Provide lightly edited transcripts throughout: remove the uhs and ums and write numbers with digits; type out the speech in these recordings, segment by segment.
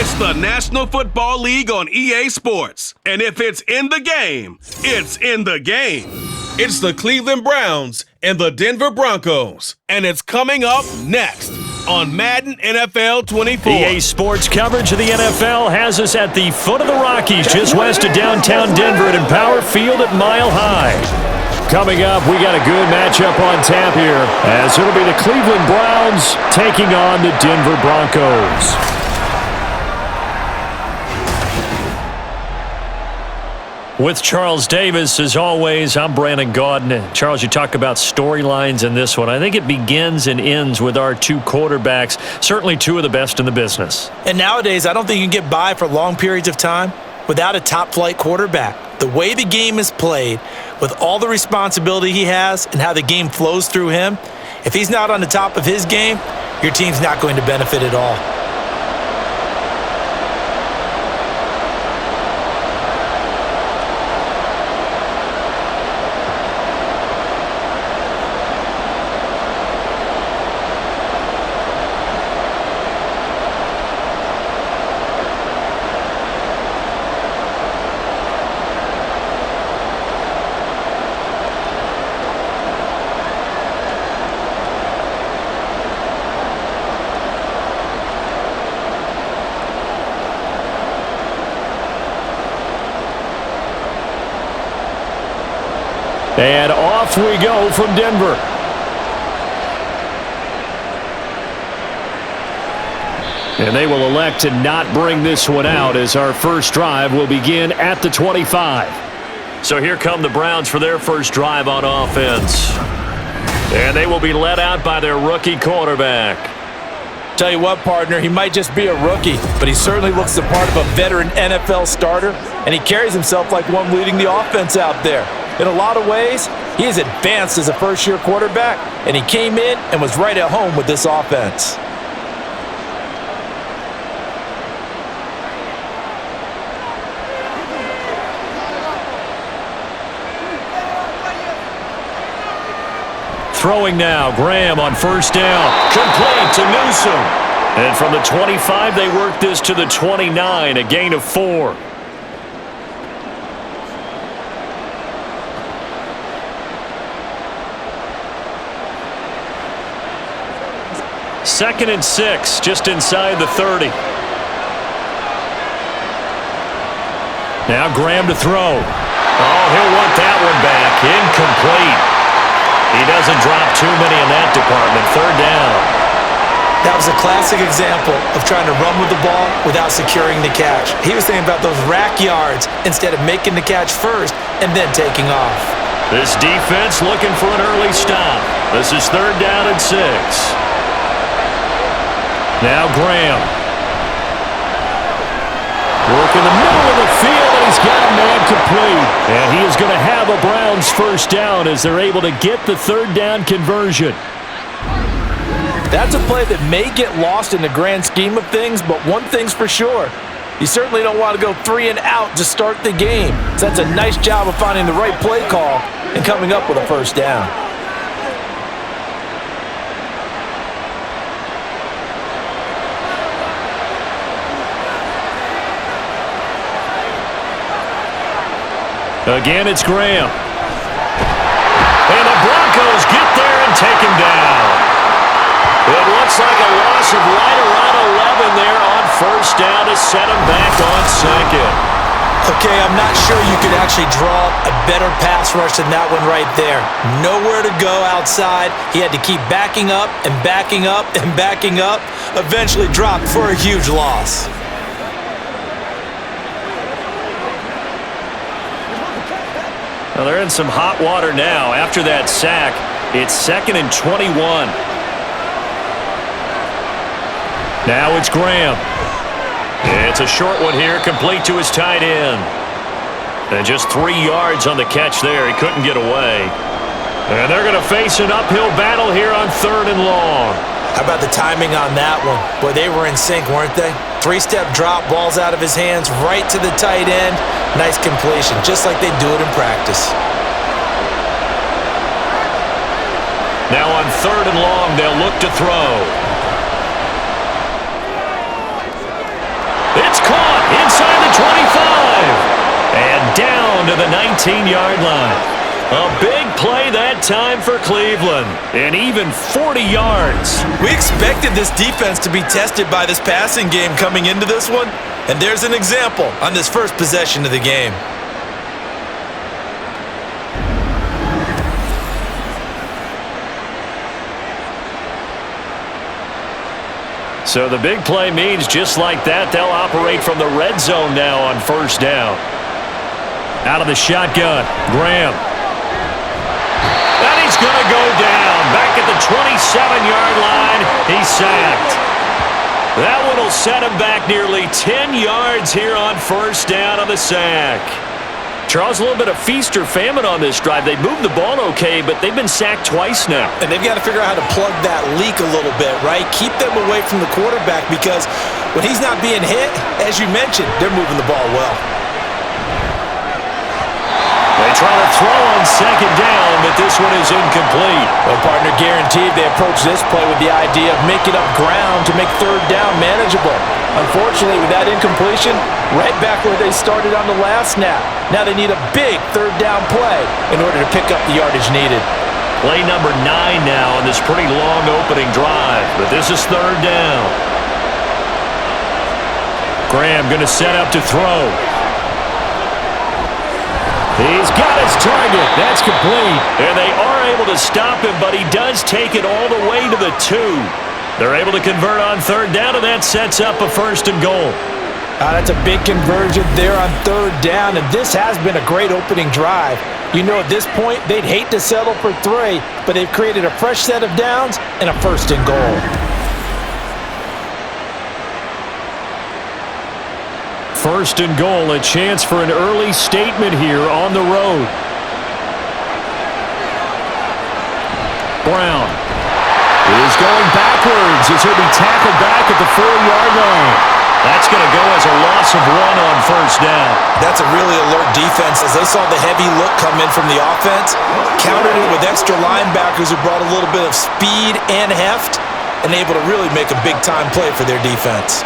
It's the National Football League on EA Sports. And if it's in the game, it's in the game. It's the Cleveland Browns and the Denver Broncos. And it's coming up next on Madden NFL 24. EA Sports coverage of the NFL has us at the foot of the Rockies, just west of downtown Denver at Empower Field at Mile High. Coming up, we got a good matchup on tap here, as it'll be the Cleveland Browns taking on the Denver Broncos. With Charles Davis, as always, I'm Brandon Gaudin. Charles, you talk about storylines in this one. I think it begins and ends with our two quarterbacks, certainly two of the best in the business. And nowadays, I don't think you can get by for long periods of time without a top-flight quarterback. The way the game is played, with all the responsibility he has and how the game flows through him, if he's not on the top of his game, your team's not going to benefit at all. And off we go from Denver. And they will elect to not bring this one out, as our first drive will begin at the 25. So here come the Browns for their first drive on offense. And they will be led out by their rookie quarterback. Tell you what, partner, he might just be a rookie, but he certainly looks the part of a veteran NFL starter, and he carries himself like one leading the offense out there. In a lot of ways, he is advanced as a first-year quarterback, and he came in and was right at home with this offense. Throwing now, Graham on first down. Complete to Newsom. And from the 25, they work this to the 29, a gain of 4. Second and 6, just inside the 30. Now Graham to throw. Oh, he'll want that one back. Incomplete. He doesn't drop too many in that department. Third down. That was a classic example of trying to run with the ball without securing the catch. He was thinking about those rack yards instead of making the catch first and then taking off. This defense looking for an early stop. This is third down and 6. Now Graham. Work in the middle of the field, and he's got a man complete. And he is going to have a Browns first down as they're able to get the third down conversion. That's a play that may get lost in the grand scheme of things, but one thing's for sure. You certainly don't want to go 3 and out to start the game. So that's a nice job of finding the right play call and coming up with a first down. Again, it's Graham. And the Broncos get there and take him down. It looks like a loss of right around 11 there on first down to set him back on second. Okay, I'm not sure you could actually draw a better pass rush than that one right there. Nowhere to go outside. He had to keep backing up and backing up and backing up. Eventually dropped for a huge loss. Well, they're in some hot water now. After that sack, it's 2nd and 21. Now it's Graham. It's a short one here, complete to his tight end. And just 3 yards on the catch there. He couldn't get away. And they're going to face an uphill battle here on 3rd and long. How about the timing on that one? Boy, they were in sync, weren't they? 3-step drop, balls out of his hands, right to the tight end. Nice completion, just like they do it in practice. Now on 3rd and long, they'll look to throw. It's caught inside the 25. And down to the 19-yard line. A big play that time for Cleveland. And even 40 yards. We expected this defense to be tested by this passing game coming into this one. And there's an example on this first possession of the game. So the big play means just like that, they'll operate from the red zone now on first down. Out of the shotgun, Graham. And he's going to go down. Back at the 27-yard line, he's sacked. That one will set him back nearly 10 yards here on first down on the sack. Charles, a little bit of feast or famine on this drive. They moved the ball okay, but they've been sacked twice now. And they've got to figure out how to plug that leak a little bit, right? Keep them away from the quarterback because when he's not being hit, as you mentioned, they're moving the ball well. They try to throw on second down, but this one is incomplete. Well, partner, guaranteed they approach this play with the idea of making up ground to make third down manageable. Unfortunately, with that incompletion, right back where they started on the last snap. Now they need a big third down play in order to pick up the yardage needed. Play number 9 now on this pretty long opening drive, but this is third down. Graham going to set up to throw. He's got his target. That's complete. And they are able to stop him, but he does take it all the way to the 2. They're able to convert on third down, and that sets up a first and goal. That's a big conversion there on third down, and this has been a great opening drive. You know, at this point, they'd hate to settle for 3, but they've created a fresh set of downs and a first and goal. First and goal, a chance for an early statement here on the road. Brown is going backwards as he'll be tackled back at the 4-yard line. That's going to go as a loss of 1 on first down. That's a really alert defense as they saw the heavy look come in from the offense, countered it with extra linebackers who brought a little bit of speed and heft, and able to really make a big-time play for their defense.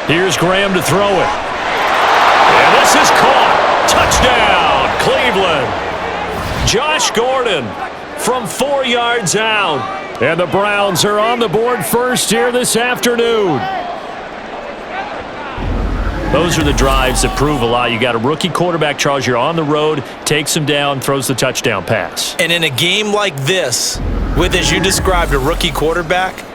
Here's Graham to throw it. And this is caught. Touchdown, Cleveland. Josh Gordon from 4 yards out. And the Browns are on the board first here this afternoon. Those are the drives that prove a lot. You got a rookie quarterback, Charles. You're on the road, takes him down, throws the touchdown pass. And in a game like this, with, as you described, a rookie quarterback,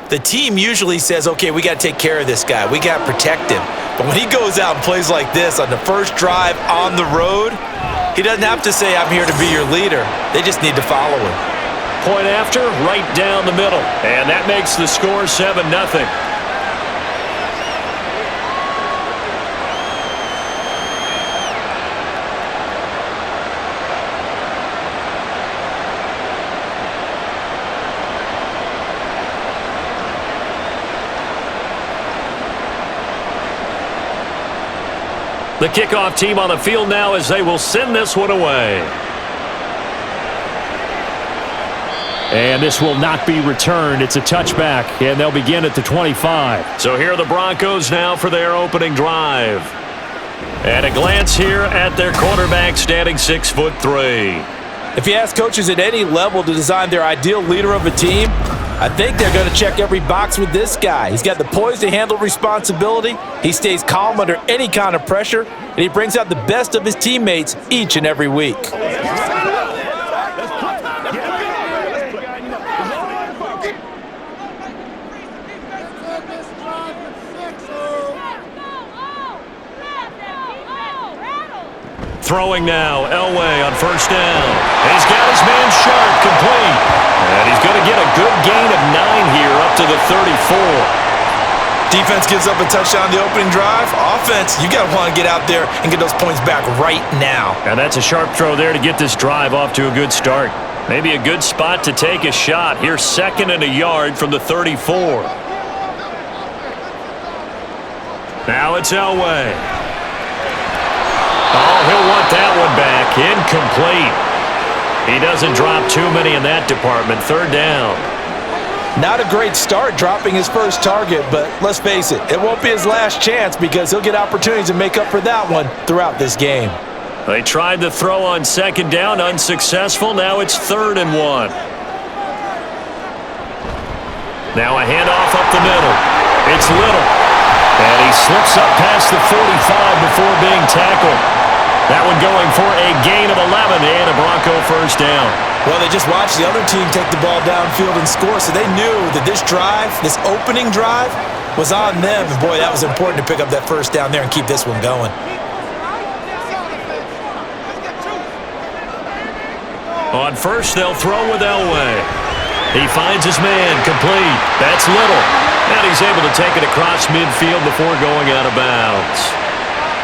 the team usually says, okay, we got to take care of this guy. We got to protect him. But when he goes out and plays like this on the first drive on the road, he doesn't have to say, I'm here to be your leader. They just need to follow him. Point after, right down the middle. And that makes the score 7-0. The kickoff team on the field now as they will send this one away. And this will not be returned. It's a touchback, and they'll begin at the 25. So here are the Broncos now for their opening drive. And a glance here at their quarterback standing 6'3". If you ask coaches at any level to design their ideal leader of a team, I think they're going to check every box with this guy. He's got the poise to handle responsibility. He stays calm under any kind of pressure, and he brings out the best of his teammates each and every week. Throwing now, Elway on first down. He's got his man Sharp complete. And he's going to get a good gain of 9 here up to the 34. Defense gives up a touchdown on the opening drive. Offense, you got to want to get out there and get those points back right now. And that's a sharp throw there to get this drive off to a good start. Maybe a good spot to take a shot. Here's 2nd and a yard from the 34. Now it's Elway. Oh, he'll want that one back. Incomplete. He doesn't drop too many in that department. 3rd down. Not a great start dropping his first target, but let's face it, it won't be his last chance because he'll get opportunities to make up for that one throughout this game. They tried the throw on second down, unsuccessful. Now it's 3rd and 1. Now a handoff up the middle. It's Little. And he slips up past the 45 before being tackled. That one going for a gain of 11 and a Bronco first down. Well, they just watched the other team take the ball downfield and score, so they knew that this drive, this opening drive, was on them. And, boy, that was important to pick up that first down there and keep this one going. On first, they'll throw with Elway. He finds his man, complete. That's Little. And he's able to take it across midfield before going out of bounds.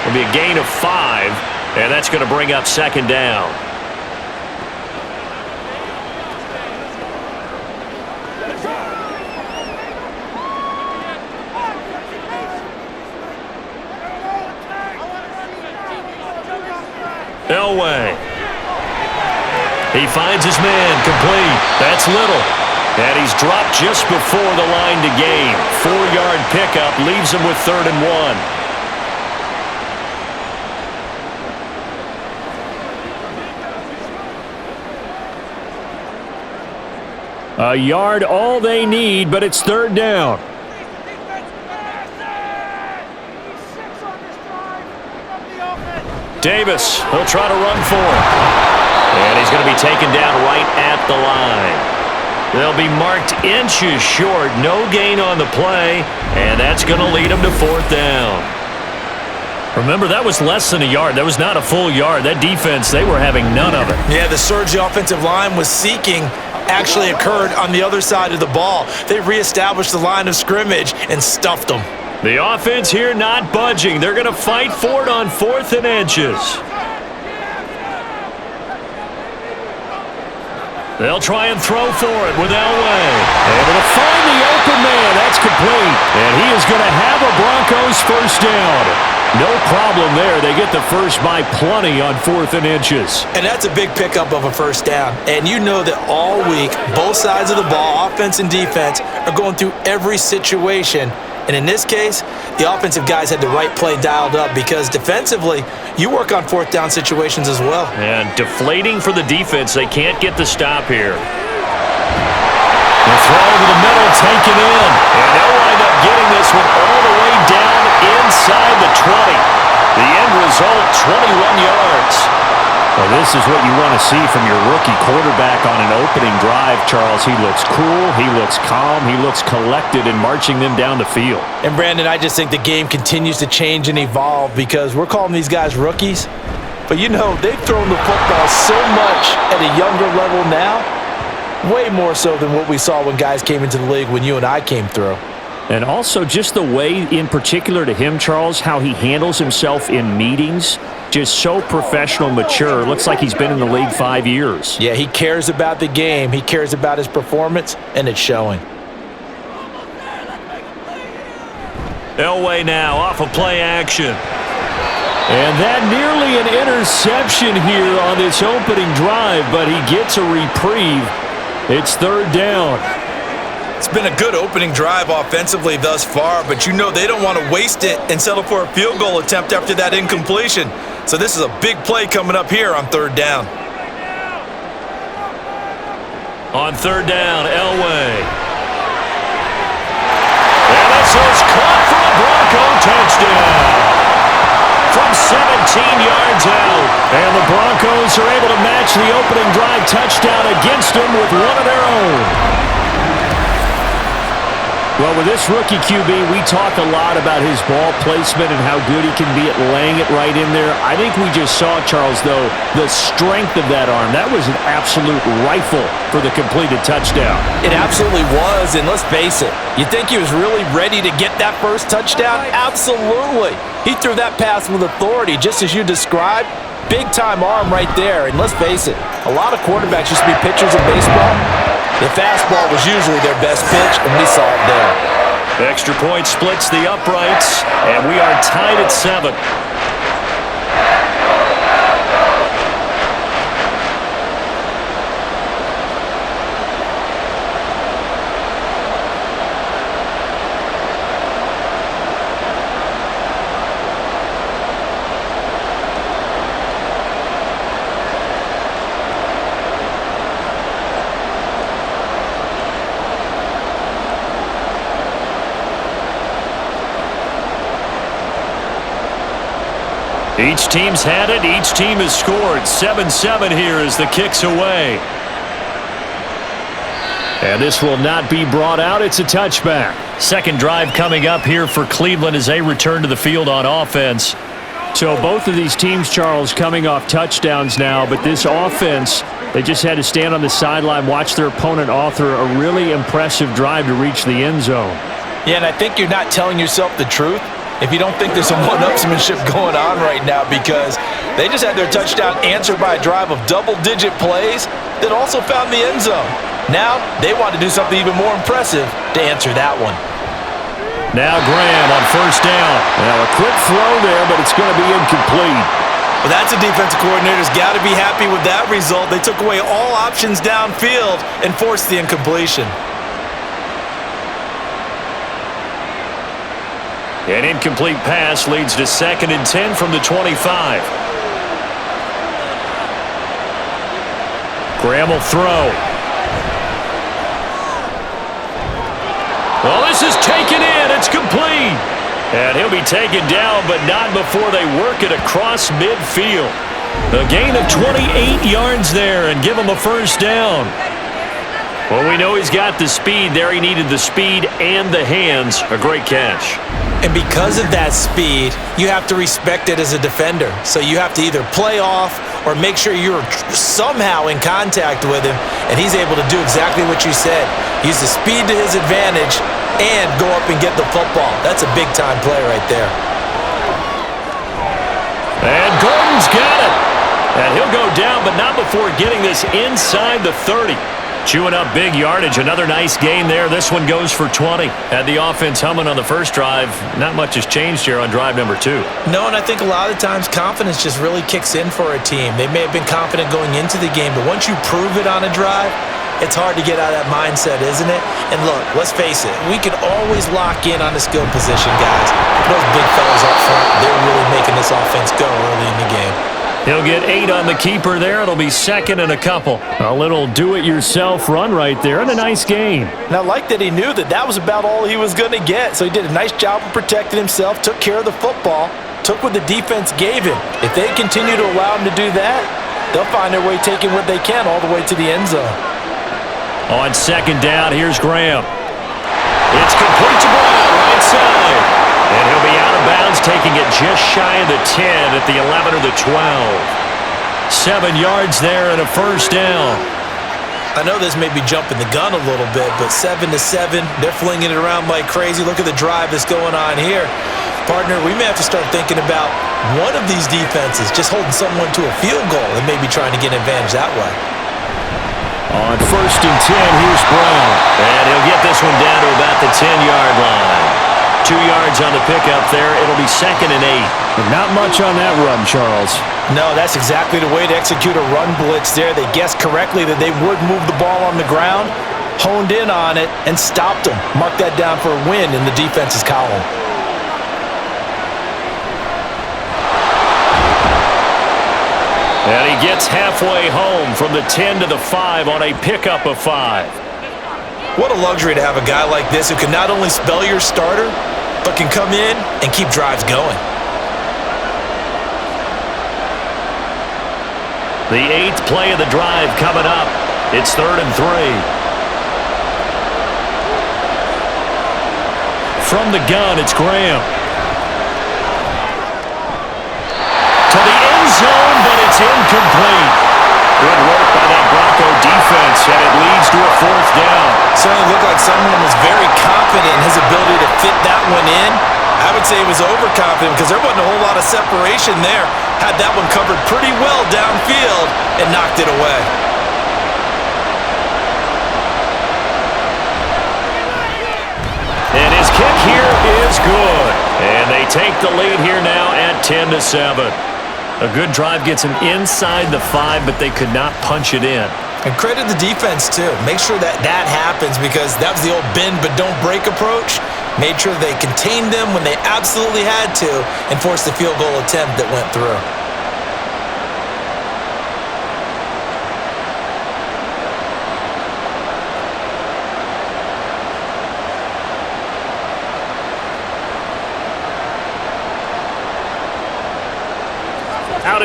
It'll be a gain of 5, and that's going to bring up second down. Elway. He finds his man, complete. That's Little. And he's dropped just before the line to gain. 4-yard pickup leaves him with 3rd and 1. A yard all they need, but it's 3rd down. Davis will try to run for it. And he's going to be taken down right at the line. They'll be marked inches short. No gain on the play, and that's going to lead them to 4th down. Remember, that was less than a yard. That was not a full yard. That defense, they were having none of it. Yeah, the surge the offensive line was seeking actually occurred on the other side of the ball. They reestablished the line of scrimmage and stuffed them. The offense here not budging. They're going to fight for it on 4th and inches. They'll try and throw for it with Elway. Able to find the open man. That's complete. And he is going to have a Broncos first down. No problem there. They get the first by plenty on 4th and inches. And that's a big pickup of a first down. And you know that all week, both sides of the ball, offense and defense, are going through every situation. And in this case, the offensive guys had the right play dialed up because defensively, you work on 4th down situations as well. And deflating for the defense. They can't get the stop here. The throw over the middle, taken in. And they'll wind up getting this one all the way down inside the 20. The end result, 21 yards. Well, this is what you want to see from your rookie quarterback on an opening drive, Charles. He looks cool, he looks calm, he looks collected in marching them down the field. And, Brandon, I just think the game continues to change and evolve because we're calling these guys rookies. But, you know, they've thrown the football so much at a younger level now, way more so than what we saw when guys came into the league when you and I came through. And also just the way, in particular to him, Charles, how he handles himself in meetings, just so professional, mature. Looks like he's been in the league 5 years. Yeah, he cares about the game. He cares about his performance, and it's showing. Elway now off of play action. And that nearly an interception here on this opening drive, but he gets a reprieve. It's 3rd down. It's been a good opening drive offensively thus far, but you know they don't want to waste it and settle for a field goal attempt after that incompletion. So this is a big play coming up here on 3rd down. On 3rd down, Elway. And this is caught for a Bronco touchdown. From 17 yards out. And the Broncos are able to match the opening drive touchdown against them with one of their own. Well, with this rookie QB, we talk a lot about his ball placement and how good he can be at laying it right in there. I think we just saw, Charles, though, the strength of that arm. That was an absolute rifle for the completed touchdown. It absolutely was, and let's face it, you think he was really ready to get that first touchdown? Absolutely. He threw that pass with authority, just as you described. Big-time arm right there, and let's face it, a lot of quarterbacks used to be pitchers in baseball. The fastball was usually their best pitch, and we saw it there. Extra point splits the uprights, and we are tied at 7. Each team's had it. Each team has scored. 7-7 here as the kick's away. And this will not be brought out. It's a touchback. Second drive coming up here for Cleveland as they return to the field on offense. So both of these teams, Charles, coming off touchdowns now, but this offense, they just had to stand on the sideline, watch their opponent author a really impressive drive to reach the end zone. Yeah, and I think you're not telling yourself the truth if you don't think there's some one-upsmanship going on right now, because they just had their touchdown answered by a drive of double-digit plays that also found the end zone. Now they want to do something even more impressive to answer that one. Now Graham on first down. Now a quick throw there, but it's going to be incomplete. Well, that's a defensive coordinator's got to be happy with that result. They took away all options downfield and forced the incompletion. An incomplete pass leads to 2nd and 10 from the 25. Graham will throw. Well, this is taken in. It's complete. And he'll be taken down, but not before they work it across midfield. A gain of 28 yards there and give him a first down. Well, we know he's got the speed there. He needed the speed and the hands. A great catch. And because of that speed, you have to respect it as a defender. So you have to either play off or make sure you're somehow in contact with him, and he's able to do exactly what you said. Use the speed to his advantage and go up and get the football. That's a big-time play right there. And Gordon's got it. And he'll go down, but not before getting this inside the 30. Chewing up big yardage. Another nice gain there. This one goes for 20. Had the offense humming on the first drive. Not much has changed here on drive number 2. No, and I think a lot of times confidence just really kicks in for a team. They may have been confident going into the game, but once you prove it on a drive, it's hard to get out of that mindset, isn't it? And look, let's face it, we can always lock in on the skill position, guys. Those big fellas up front, they're really making this offense go early in the game. He'll get 8 on the keeper there. It'll be 2nd and a couple. A little do-it-yourself run right there and a nice gain. And I like that he knew that that was about all he was going to get. So he did a nice job of protecting himself, took care of the football, took what the defense gave him. If they continue to allow him to do that, they'll find their way taking what they can all the way to the end zone. On 2nd down, here's Graham. It's complete to Brown, right side. And he'll be out of bounds, taking it just shy of the 10 at the 11 or the 12. 7 yards there and a first down. I know this may be jumping the gun a little bit, but 7-7, they're flinging it around like crazy. Look at the drive that's going on here. Partner, we may have to start thinking about one of these defenses just holding someone to a field goal and maybe trying to get an advantage that way. On 1st and 10, here's Brown. And he'll get this one down to about the 10-yard line. 2 yards on the pickup there. It'll be 2nd and 8. Not much on that run, Charles. No, that's exactly the way to execute a run blitz there. They guessed correctly that they would move the ball on the ground, honed in on it, and stopped them. Mark that down for a win in the defense's column. And he gets halfway home from the 10 to the 5 on a pickup of 5. What a luxury to have a guy like this who can not only spell your starter, but can come in and keep drives going. The 8th play of the drive coming up. It's 3rd and 3. From the gun, it's Graham. To the end zone, but it's incomplete. Good work by that Bronco defense, and it leads to a 4th down. Certainly looked like someone was very confident in his ability to fit that one in. I would say he was overconfident because there wasn't a whole lot of separation there. Had that one covered pretty well downfield and knocked it away. And his kick here is good. And they take the lead here now at 10-7. A good drive gets him inside the 5, but they could not punch it in. And credit the defense, too. Make sure that that happens because that was the old bend but don't break approach. Made sure they contained them when they absolutely had to and forced the field goal attempt that went through.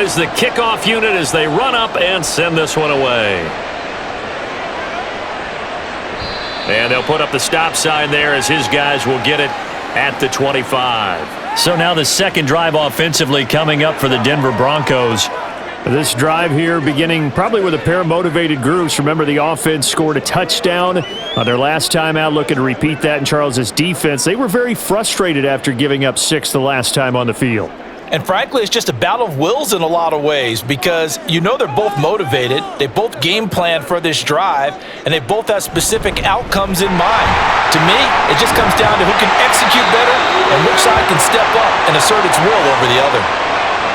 is the kickoff unit as they run up and send this one away. And they'll put up the stop sign there as his guys will get it at the 25. So now the second drive offensively coming up for the Denver Broncos. This drive here beginning probably with a pair of motivated groups. Remember, the offense scored a touchdown on their last time out, looking to repeat that in Charles's defense. They were very frustrated after giving up 6 the last time on the field. And frankly, it's just a battle of wills in a lot of ways because you know they're both motivated, they both game plan for this drive, and they both have specific outcomes in mind. To me, it just comes down to who can execute better and which side can step up and assert its will over the other.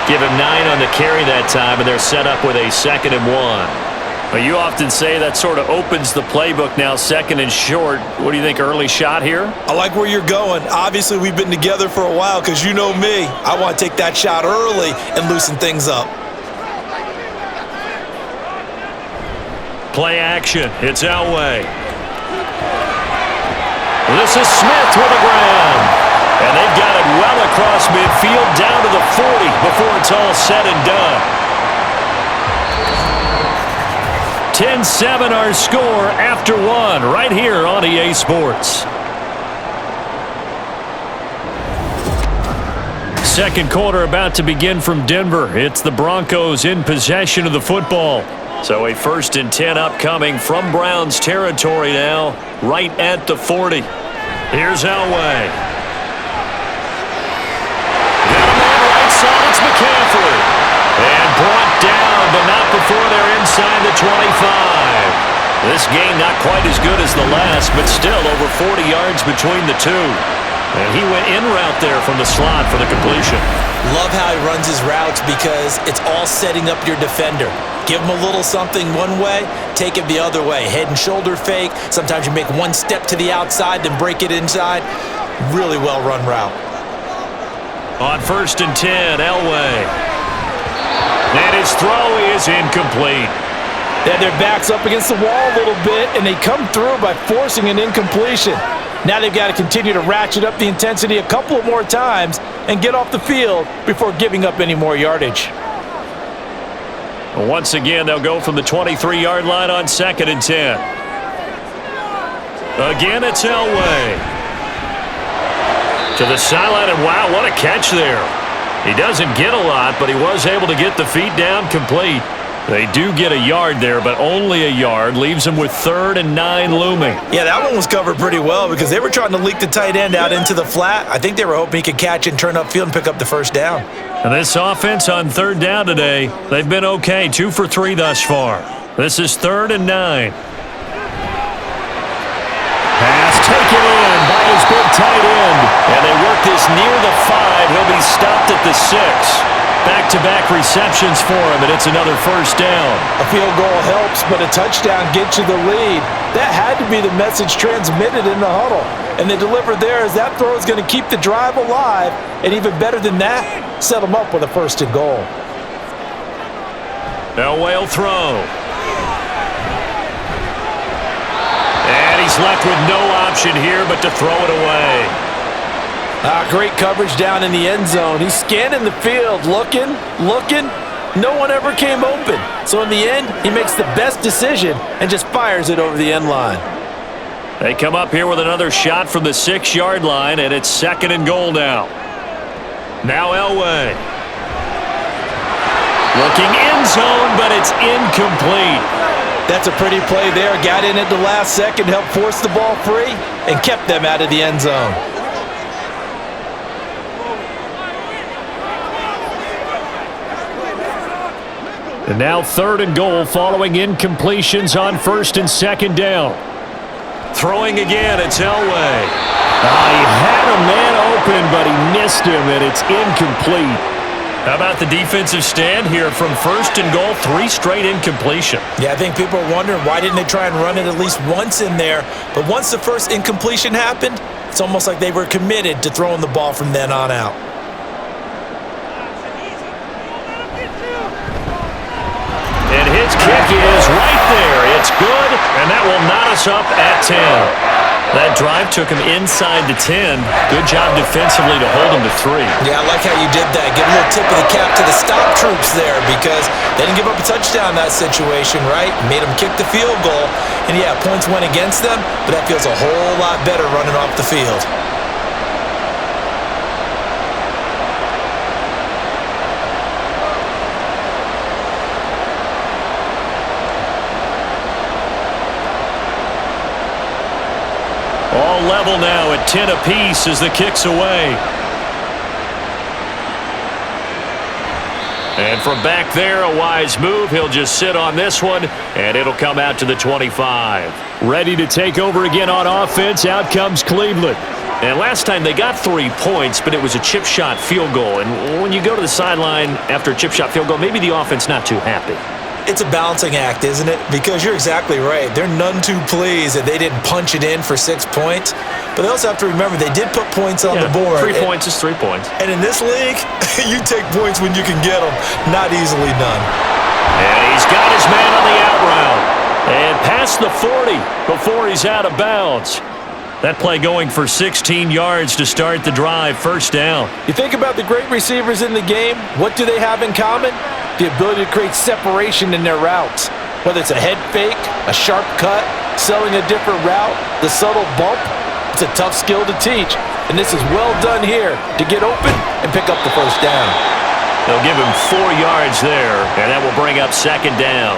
Give him 9 on the carry that time, and they're set up with a 2nd and 1. Well, you often say that sort of opens the playbook now, 2nd and short. What do you think, early shot here? I like where you're going. Obviously, we've been together for a while because you know me. I want to take that shot early and loosen things up. Play action. It's Elway. This is Smith with the ground. And they've got it well across midfield down to the 40 before it's all said and done. 10-7 our score after 1 right here on EA Sports. Second quarter about to begin from Denver. It's the Broncos in possession of the football. So a 1st and 10 upcoming from Browns territory now, right at the 40. Here's Elway. Got a man right side, it's McCaffrey. And brought down, but not before they're inside the 25. This game not quite as good as the last, but still over 40 yards between the two. And he went in route there from the slot for the completion. Love how he runs his routes because it's all setting up your defender. Give him a little something one way, take it the other way. Head and shoulder fake. Sometimes you make one step to the outside, then break it inside. Really well run route. On 1st and 10, Elway. And his throw is incomplete. They had their backs up against the wall a little bit, and they come through by forcing an incompletion. Now they've got to continue to ratchet up the intensity a couple of more times and get off the field before giving up any more yardage. Once again, they'll go from the 23-yard line on 2nd and 10. Again, it's Elway. To the sideline, and wow, what a catch there. He doesn't get a lot, but he was able to get the feet down complete. They do get a yard there, but only a yard. Leaves them with 3rd and 9 looming. Yeah, that one was covered pretty well because they were trying to leak the tight end out into the flat. I think they were hoping he could catch and turn upfield and pick up the 1st down. And this offense on 3rd down today, they've been okay. 2 for 3 thus far. This is 3rd and 9. Pass taken in by his big tight end. And they work this near the 5. He'll be stopped at the 6. Back-to-back receptions for him, and it's another 1st down. A field goal helps, but a touchdown gets you the lead. That had to be the message transmitted in the huddle. And they delivered there as that throw is going to keep the drive alive. And even better than that, set them up with a 1st and goal. Elway will throw. And he's left with no option here but to throw it away. Great coverage down in the end zone. He's scanning the field, looking. No one ever came open. So in the end, he makes the best decision and just fires it over the end line. They come up here with another shot from the 6-yard line, and it's 2nd and goal now. Now Elway. Looking end zone, but it's incomplete. That's a pretty play there. Got in at the last second, helped force the ball free, and kept them out of the end zone. And now 3rd and goal following incompletions on 1st and 2nd down. Throwing again, it's Elway. He had a man open, but he missed him, and it's incomplete. How about the defensive stand here from 1st and goal, 3 straight incompletion? Yeah, I think people are wondering why didn't they try and run it at least once in there. But once the first incompletion happened, it's almost like they were committed to throwing the ball from then on out. And his kick is right there. It's good, and that will knot us up at 10. That drive took him inside the 10. Good job defensively to hold him to 3. Yeah, I like how you did that. Give a little tip of the cap to the stop troops there because they didn't give up a touchdown in that situation, right? Made them kick the field goal. And, yeah, points went against them, but that feels a whole lot better running off the field. All level now at 10 apiece as the kick's away. And from back there, a wise move. He'll just sit on this one, and it'll come out to the 25. Ready to take over again on offense. Out comes Cleveland. And last time they got 3 points, but it was a chip shot field goal. And when you go to the sideline after a chip shot field goal, maybe the offense not too happy. It's a balancing act, isn't it? Because you're exactly right. They're none too pleased that they didn't punch it in for 6 points. But they also have to remember they did put points on the board. 3 points is 3 points. And in this league, you take points when you can get them. Not easily done. And he's got his man on the out route. And past the 40 before he's out of bounds. That play going for 16 yards to start the drive. First down. You think about the great receivers in the game. What do they have in common? The ability to create separation in their routes. Whether it's a head fake, a sharp cut, selling a different route, the subtle bump, it's a tough skill to teach. And this is well done here to get open and pick up the first down. They'll give him 4 yards there, and that will bring up second down.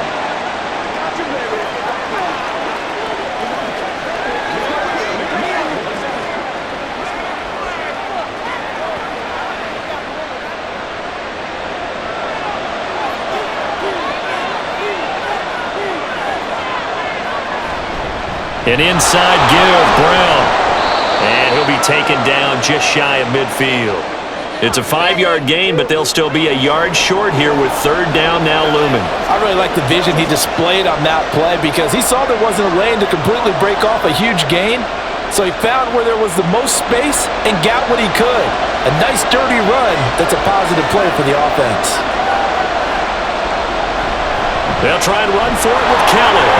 An inside give, Brown. And he'll be taken down just shy of midfield. It's a 5-yard gain, but they'll still be a yard short here with third down now looming. I really like the vision he displayed on that play because he saw there wasn't a lane to completely break off a huge gain. So he found where there was the most space and got what he could. A nice, dirty run that's a positive play for the offense. They'll try and run for it with Kelly.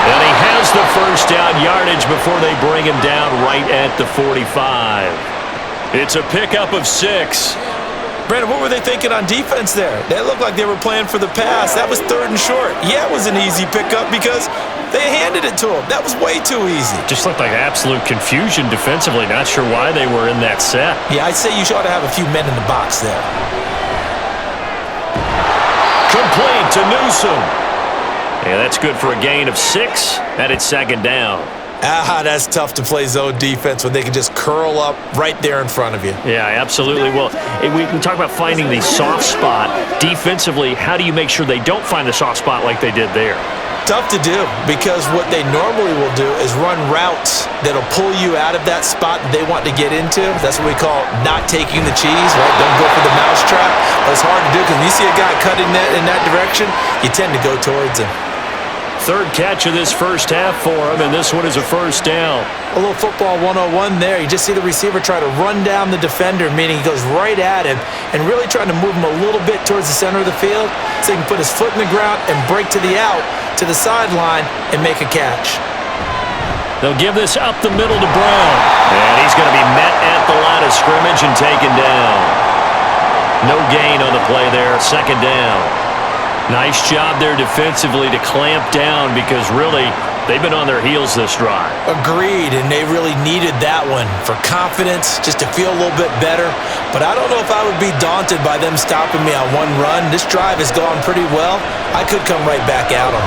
And he has the first down yardage before they bring him down right at the 45. It's a pickup of 6. Brandon, what were they thinking on defense there? They looked like they were playing for the pass. That was third and short. Yeah, it was an easy pickup because they handed it to him. That was way too easy. Just looked like absolute confusion defensively. Not sure why they were in that set. Yeah, I'd say you ought to have a few men in the box there. Complete to Newsom. Yeah, that's good for a gain of 6, and it's second down. That's tough to play zone defense when they can just curl up right there in front of you. Yeah, absolutely. Well, we talk about finding the soft spot. Defensively, how do you make sure they don't find the soft spot like they did there? Tough to do because what they normally will do is run routes that'll pull you out of that spot that they want to get into. That's what we call not taking the cheese, right? Don't go for the mousetrap. But it's hard to do because when you see a guy cutting that in that direction, you tend to go towards him. Third catch of this first half for him, and this one is a first down. A little football 101 there. You just see the receiver try to run down the defender, meaning he goes right at him and really trying to move him a little bit towards the center of the field so he can put his foot in the ground and break to the out, to the sideline, and make a catch. They'll give this up the middle to Brown. And he's going to be met at the line of scrimmage and taken down. No gain on the play there, second down. Nice job there defensively to clamp down because really they've been on their heels this drive. Agreed, and they really needed that one for confidence, just to feel a little bit better. But I don't know if I would be daunted by them stopping me on one run. This drive has gone pretty well. I could come right back at them.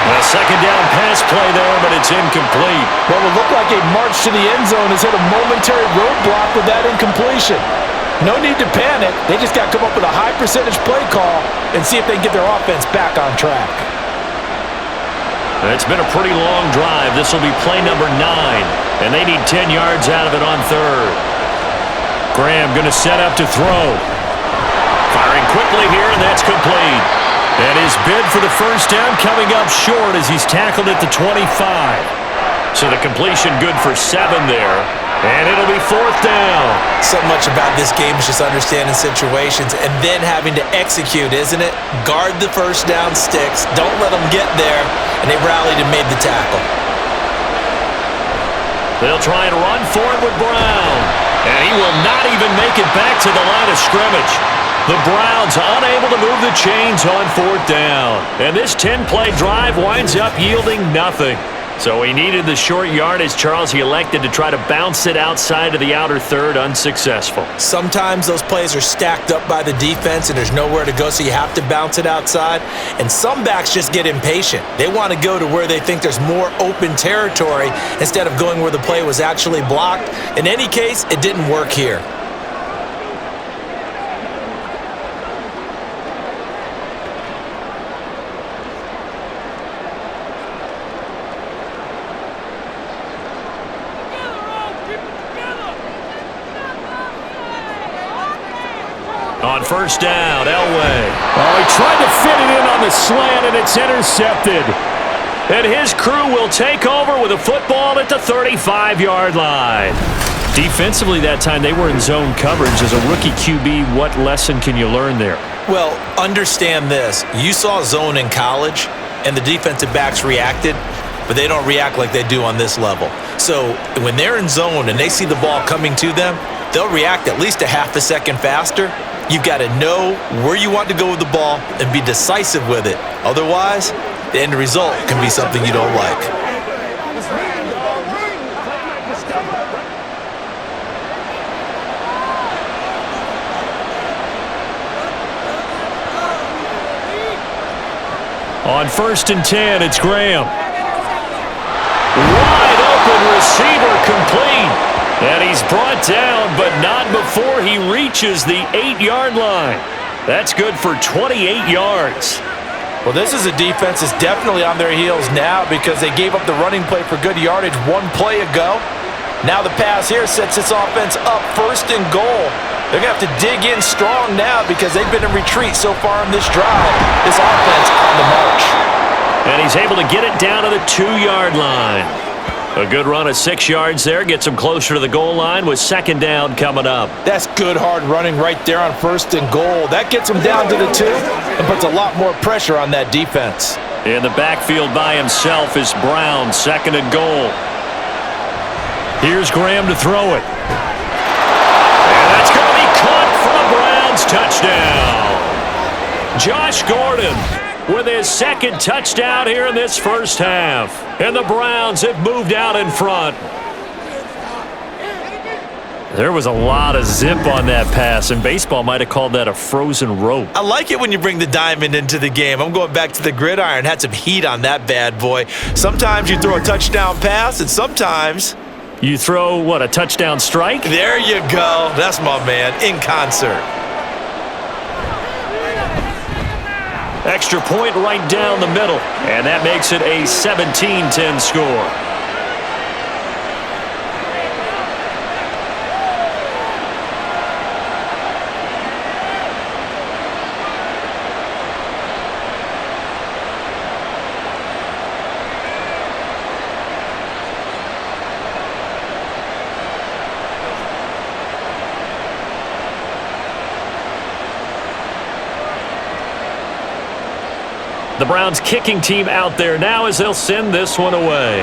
A second down pass play there, but it's incomplete. What would look like a march to the end zone has hit a momentary roadblock with that incompletion. No need to panic. They just got to come up with a high percentage play call and see if they can get their offense back on track. It's been a pretty long drive. This will be play number 9, and they need 10 yards out of it on third. Graham going to set up to throw. Firing quickly here, and that's complete. And his bid for the first down coming up short as he's tackled at the 25. So the completion good for 7 there. And it'll be fourth down. So much about this game is just understanding situations and then having to execute, isn't it? Guard the first down sticks. Don't let them get there. And they rallied and made the tackle. They'll try and run for it with Brown. And he will not even make it back to the line of scrimmage. The Browns unable to move the chains on 4th down. And this 10-play drive winds up yielding nothing. So he needed the short yardage, Charles. He elected to try to bounce it outside of the outer third, unsuccessful. Sometimes those plays are stacked up by the defense and there's nowhere to go, so you have to bounce it outside. And some backs just get impatient. They want to go to where they think there's more open territory instead of going where the play was actually blocked. In any case, it didn't work here. On 1st down, Elway. Oh, he tried to fit it in on the slant, and it's intercepted. And his crew will take over with a football at the 35-yard line. Defensively that time, they were in zone coverage. As a rookie QB, what lesson can you learn there? Well, understand this. You saw zone in college, and the defensive backs reacted, but they don't react like they do on this level. So when they're in zone and they see the ball coming to them, they'll react at least a half a second faster. You've got to know where you want to go with the ball and be decisive with it. Otherwise, the end result can be something you don't like. On 1st and 10, it's Graham. Wide open receiver complete. And he's brought down, but not before he reaches the 8-yard line. That's good for 28 yards. Well, this is a defense that's definitely on their heels now because they gave up the running play for good yardage one play ago. Now the pass here sets this offense up 1st and goal. They're going to have to dig in strong now because they've been in retreat so far in this drive. This offense on the march. And he's able to get it down to the 2-yard line. A good run of 6 yards there gets him closer to the goal line with 2nd down coming up. That's good hard running right there on 1st and goal. That gets him down to the 2 and puts a lot more pressure on that defense. In the backfield by himself is Brown, 2nd and goal. Here's Graham to throw it. And that's going to be caught for the Browns touchdown. Josh Gordon with his 2nd touchdown here in this 1st half. And the Browns have moved out in front. There was a lot of zip on that pass, and baseball might have called that a frozen rope. I like it when you bring the diamond into the game. I'm going back to the gridiron. Had some heat on that bad boy. Sometimes you throw a touchdown pass, and sometimes you throw, what, a touchdown strike? There you go. That's my man, in concert. Extra point right down the middle, and that makes it a 17-10 score. The Browns kicking team out there now as they'll send this one away.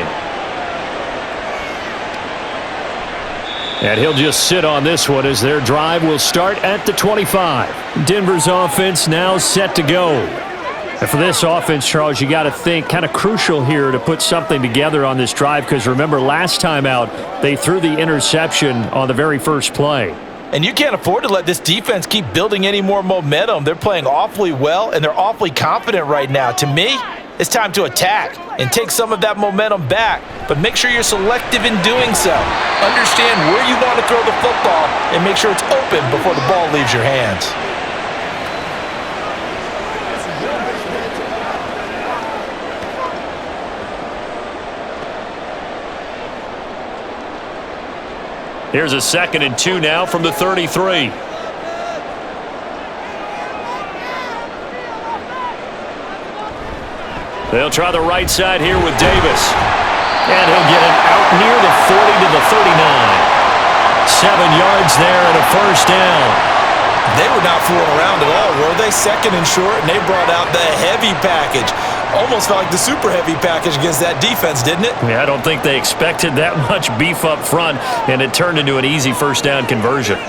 And he'll just sit on this one as their drive will start at the 25. Denver's offense now set to go. And for this offense, Charles, you got to think kind of crucial here to put something together on this drive because remember last time out they threw the interception on the very first play. And you can't afford to let this defense keep building any more momentum. They're playing awfully well, and they're awfully confident right now. To me, it's time to attack and take some of that momentum back. But make sure you're selective in doing so. Understand where you want to throw the football and make sure it's open before the ball leaves your hands. Here's a 2nd and 2 now from the 33. They'll try the right side here with Davis. And he'll get it out near the 40 to the 39. 7 yards there and a 1st down. They were not fooling around at all, were they? 2nd and short, and they brought out the heavy package. Almost felt like the super heavy package against that defense, didn't it? Yeah, I don't think they expected that much beef up front, and it turned into an easy first down conversion.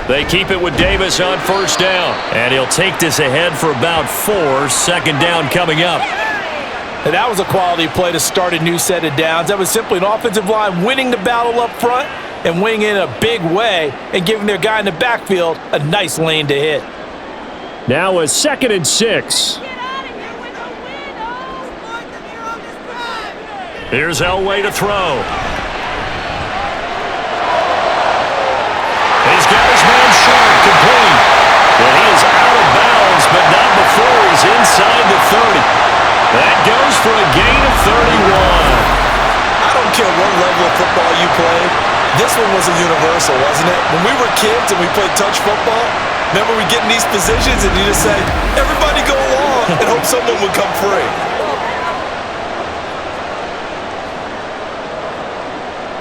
They keep it with Davis on first down, and he'll take this ahead for about 4. Second down coming up. And that was a quality play to start a new set of downs. That was simply an offensive line winning the battle up front and winning in a big way and giving their guy in the backfield a nice lane to hit. Now a 2nd and 6. Here's Elway to throw. He's got his man short, complete. And he is out of bounds, but not before he's inside the 30. That goes for a gain of 31. I don't care what level of football you play. This one was a universal, wasn't it? When we were kids and we played touch football, remember we get in these positions and you just say, everybody go along and hope someone would come free.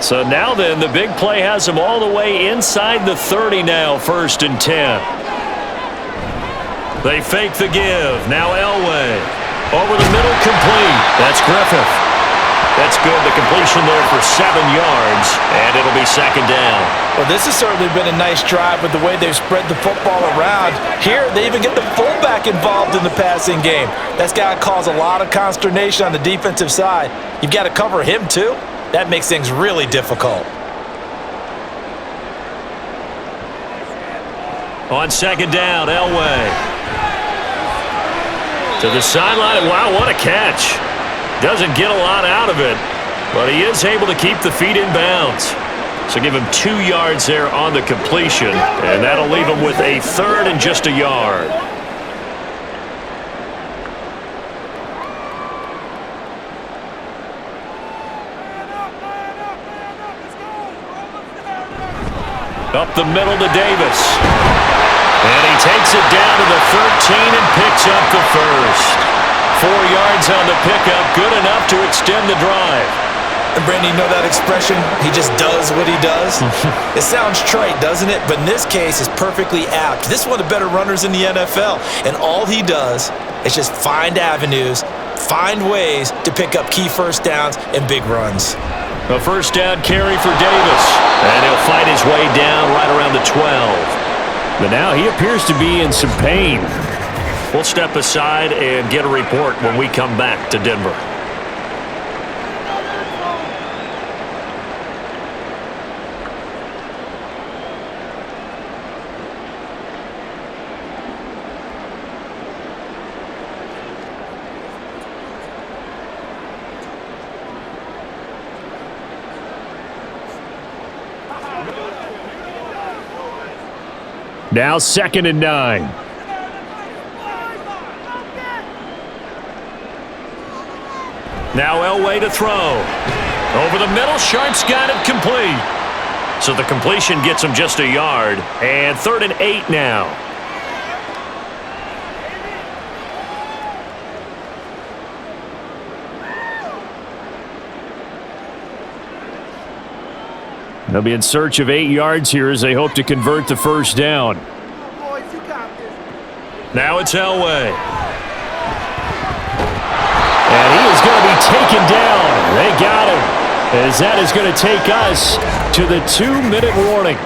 So now then, the big play has him all the way inside the 30 now, 1st and 10. They fake the give. Now Elway. Over the middle, complete. That's Griffith. That's good. The completion there for 7 yards, and it'll be 2nd down. Well, this has certainly been a nice drive with the way they've spread the football around. Here, they even get the fullback involved in the passing game. That's got to cause a lot of consternation on the defensive side. You've got to cover him, too. That makes things really difficult. On 2nd down, Elway. To the sideline. Wow, what a catch. Doesn't get a lot out of it, but he is able to keep the feet in bounds. So give him 2 yards there on the completion, and that'll leave him with a 3rd and just a yard. Up the middle to Davis. And he takes it down to the 13 and picks up the 1st. 4 yards on the pickup, good enough to extend the drive. And Brandon, you know that expression, he just does what he does? It sounds trite, doesn't it? But in this case, it's perfectly apt. This is one of the better runners in the NFL. And all he does is just find avenues, find ways to pick up key first downs and big runs. A first down carry for Davis. And he'll fight his way down right around the 12. But now he appears to be in some pain. We'll step aside and get a report when we come back to Denver. Now 2nd and 9. Now Elway to throw. Over the middle, Sharp's got it complete. So the completion gets him just a yard. And 3rd and 8 now. They'll be in search of 8 yards here as they hope to convert the first down. Now it's Elway. And he is going to be taken down. They got him. As that is going to take us to the 2-minute warning.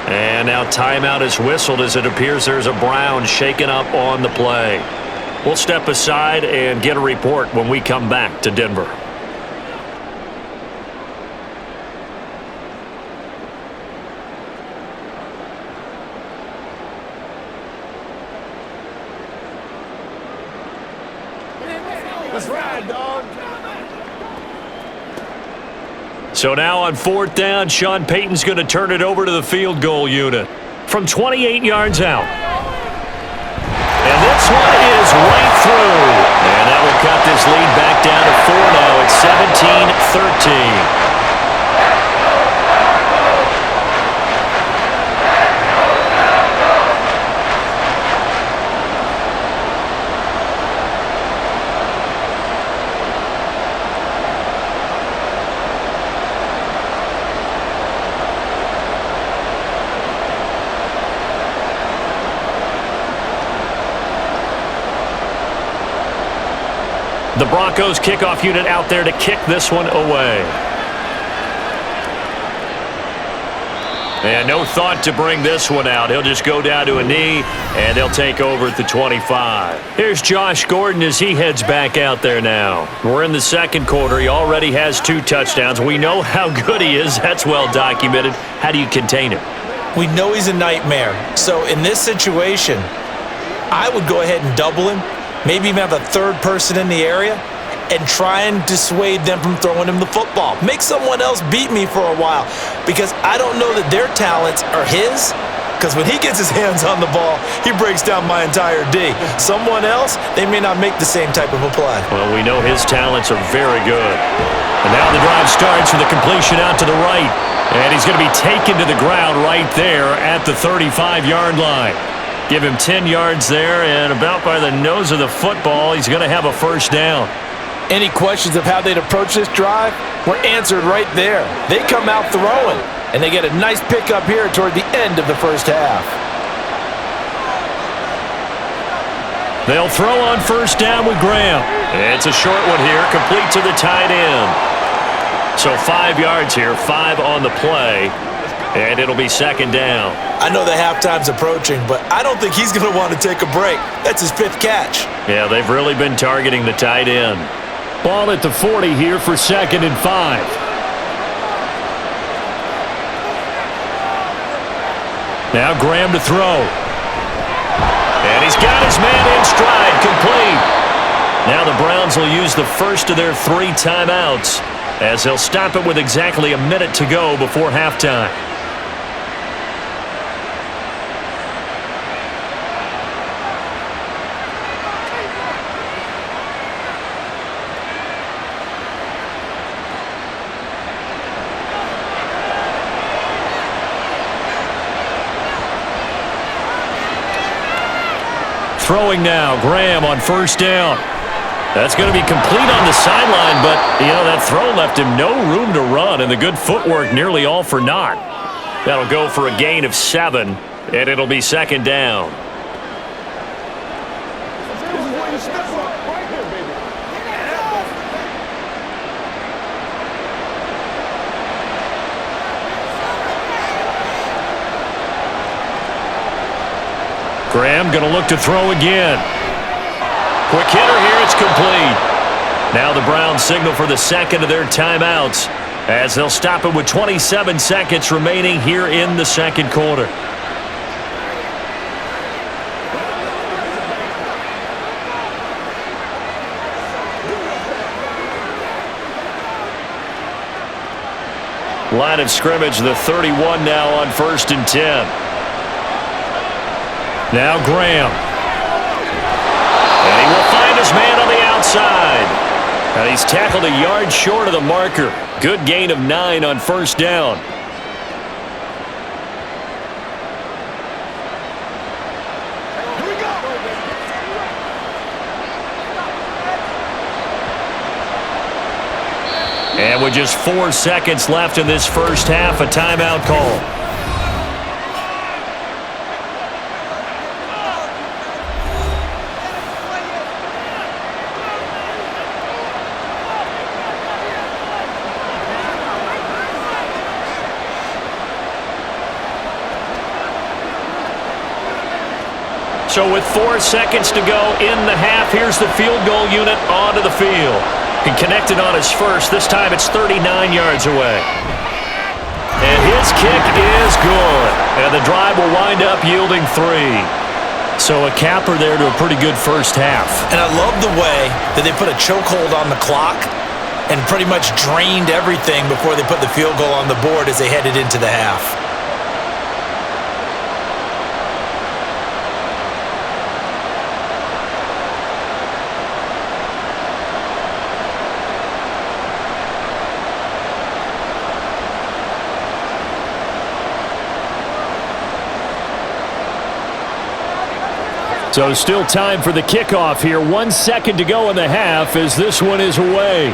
And now timeout is whistled as it appears there's a Brown shaken up on the play. We'll step aside and get a report when we come back to Denver. Let's ride, dog. So now on 4th down, Sean Payton's going to turn it over to the field goal unit from 28 yards out. And this one is right through. And that will cut this lead back down to 4 now. It's 17-13. The Broncos kickoff unit out there to kick this one away. And no thought to bring this one out. He'll just go down to a knee, and they'll take over at the 25. Here's Josh Gordon as he heads back out there now. We're in the second quarter. He already has 2 touchdowns. We know how good he is. That's well documented. How do you contain him? We know he's a nightmare. So in this situation, I would go ahead and double him, maybe even have a third person in the area, and try and dissuade them from throwing him the football. Make someone else beat me for a while, because I don't know that their talents are his, because when he gets his hands on the ball, he breaks down my entire D. Someone else, they may not make the same type of a play. Well, we know his talents are very good. And now the drive starts with a completion out to the right. And he's going to be taken to the ground right there at the 35-yard line. Give him 10 yards there, and about by the nose of the football, he's going to have a first down. Any questions of how they'd approach this drive were answered right there. They come out throwing, and they get a nice pickup here toward the end of the first half. They'll throw on first down with Graham. It's a short one here, complete to the tight end. So 5 yards here, 5 on the play, and it'll be second down. I know the halftime's approaching, but I don't think he's going to want to take a break. That's his 5th catch. Yeah, they've really been targeting the tight end. Ball at the 40 here for 2nd and 5. Now Graham to throw. And he's got his man in stride, complete. Now the Browns will use the first of their 3 timeouts as they'll stop it with exactly a minute to go before halftime. Throwing now, Graham on first down. That's going to be complete on the sideline, but, that throw left him no room to run, and the good footwork nearly all for naught. That'll go for a gain of 7, and it'll be second down. Graham going to look to throw again. Quick hitter here, it's complete. Now the Browns signal for the second of their timeouts as they'll stop it with 27 seconds remaining here in the second quarter. Line of scrimmage, the 31 now on 1st and 10. Now Graham. And he will find his man on the outside. And he's tackled a yard short of the marker. Good gain of 9 on first down. Here we go. And with just 4 seconds left in this first half, a timeout call. So with 4 seconds to go in the half, here's the field goal unit onto the field. He connected on his first. This time it's 39 yards away. And his kick is good. And the drive will wind up yielding 3. So a capper there to a pretty good first half. And I love the way that they put a chokehold on the clock and pretty much drained everything before they put the field goal on the board as they headed into the half. So still time for the kickoff here. 1 second to go in the half as this one is away.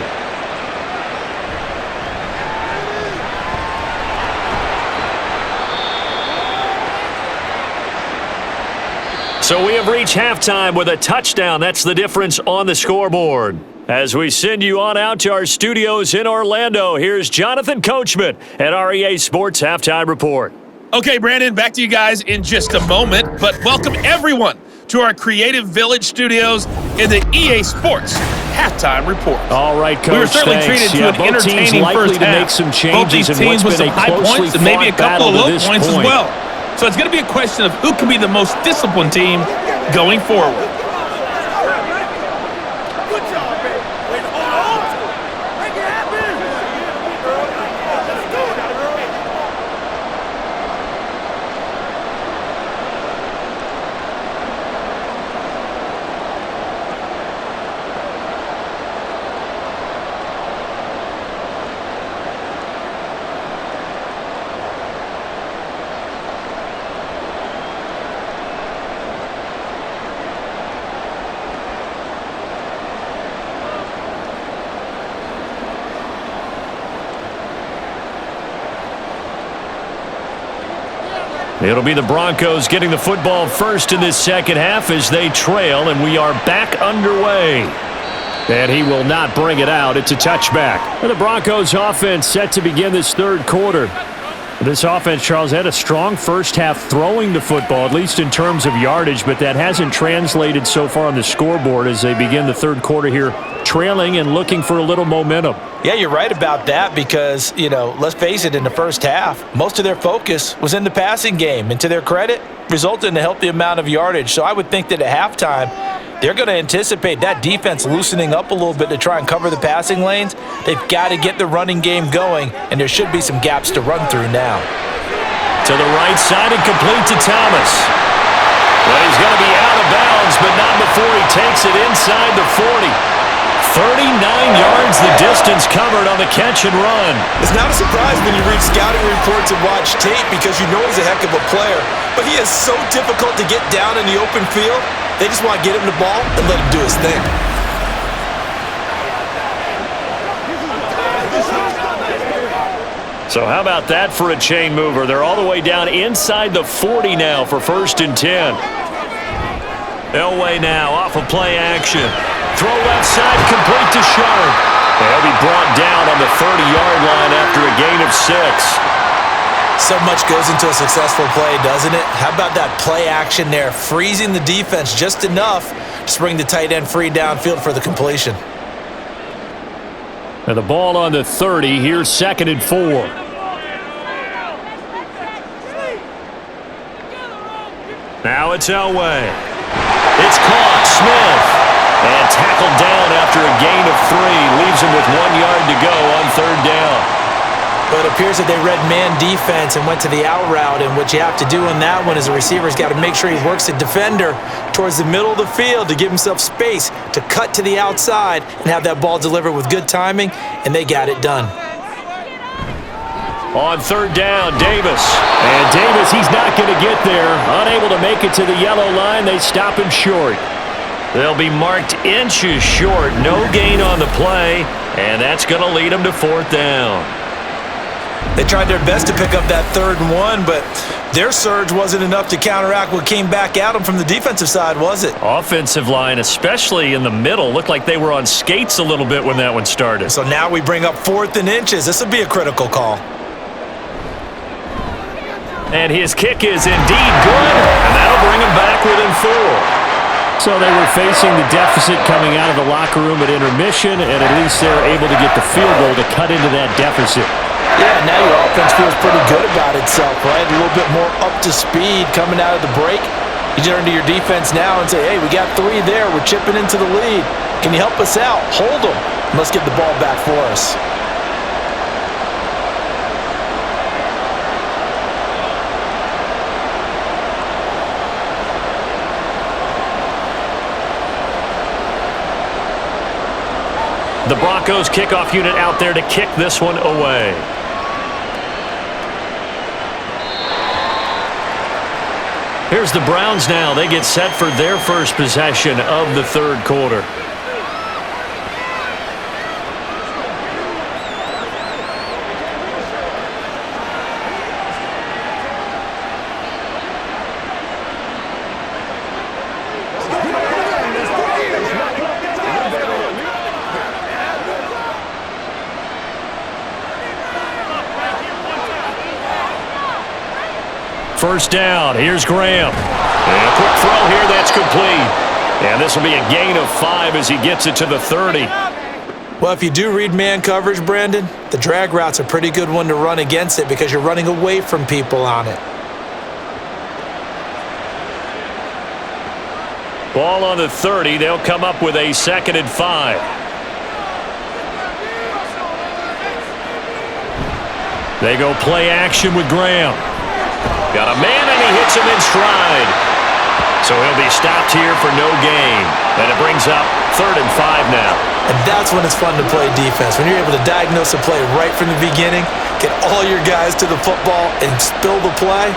So we have reached halftime with a touchdown. That's the difference on the scoreboard. As we send you on out to our studios in Orlando, here's Jonathan Coachman at our EA Sports Halftime Report. Okay, Brandon, back to you guys in just a moment, but welcome everyone to our Creative Village studios in the EA Sports Halftime Report. All right, Coach, we were certainly treated to an entertaining first to half. make some changes Both these teams with some high points and maybe a couple of low points as well. So it's going to be a question of who can be the most disciplined team going forward. It'll be the Broncos getting the football first in this second half as they trail, and we are back underway. And he will not bring it out. It's a touchback. And the Broncos offense set to begin this third quarter. This offense, Charles, had a strong first half throwing the football, at least in terms of yardage, but that hasn't translated so far on the scoreboard as they begin the third quarter here, trailing and looking for a little momentum. Yeah, you're right about that because, let's face it, in the first half, most of their focus was in the passing game. And to their credit, resulted in a healthy amount of yardage. So I would think that at halftime, they're going to anticipate that defense loosening up a little bit to try and cover the passing lanes. They've got to get the running game going, and there should be some gaps to run through now. To the right side and complete to Thomas. Well, he's going to be out of bounds, but not before he takes it inside the 40. 39 yards the distance covered on the catch and run. It's not a surprise when you read scouting reports and watch tape because you know he's a heck of a player. But he is so difficult to get down in the open field. They just want to get him the ball and let him do his thing. So how about that for a chain mover? They're all the way down inside the 40 now for 1st and 10. Elway now off of play action. Throw left side, complete to Sharp. They'll be brought down on the 30-yard line after a gain of 6. So much goes into a successful play, doesn't it? How about that play action there, freezing the defense just enough to bring the tight end free downfield for the completion. And the ball on the 30, here's 2nd and 4. Now it's Elway. It's caught. Smith. And tackled down after a gain of 3. Leaves him with 1 yard to go on 3rd down. But it appears that they read man defense and went to the out route. And what you have to do in that one is a receiver's got to make sure he works the defender towards the middle of the field to give himself space to cut to the outside and have that ball delivered with good timing. And they got it done. On 3rd down, Davis. And Davis, he's not going to get there. Unable to make it to the yellow line. They stop him short. They'll be marked inches short. No gain on the play. And that's going to lead them to 4th down. They tried their best to pick up that 3rd and 1, but their surge wasn't enough to counteract what came back at them from the defensive side, was it? Offensive line, especially in the middle, looked like they were on skates a little bit when that one started. So now we bring up 4th and inches. This will be a critical call. And his kick is indeed good, and that'll bring him back within 4. So they were facing the deficit coming out of the locker room at intermission, and at least they were able to get the field goal to cut into that deficit. Yeah, now your offense feels pretty good about itself, right? A little bit more up to speed coming out of the break. You turn to your defense now and say, hey, we got 3 there. We're chipping into the lead. Can you help us out? Hold them. Let's get the ball back for us. The Broncos kickoff unit out there to kick this one away. Here's the Browns now. They get set for their first possession of the 3rd quarter. first down. Here's Graham. And a quick throw here. That's complete. And this will be a gain of 5 as he gets it to the 30. Well, if you do read man coverage, Brandon, the drag route's a pretty good one to run against it because you're running away from people on it. Ball on the 30. They'll come up with a 2nd and 5. They go play action with Graham. Got a man, and he hits him in stride. So he'll be stopped here for no gain. And it brings up 3rd and 5 now. And that's when it's fun to play defense. When you're able to diagnose a play right from the beginning, get all your guys to the football, and spill the play,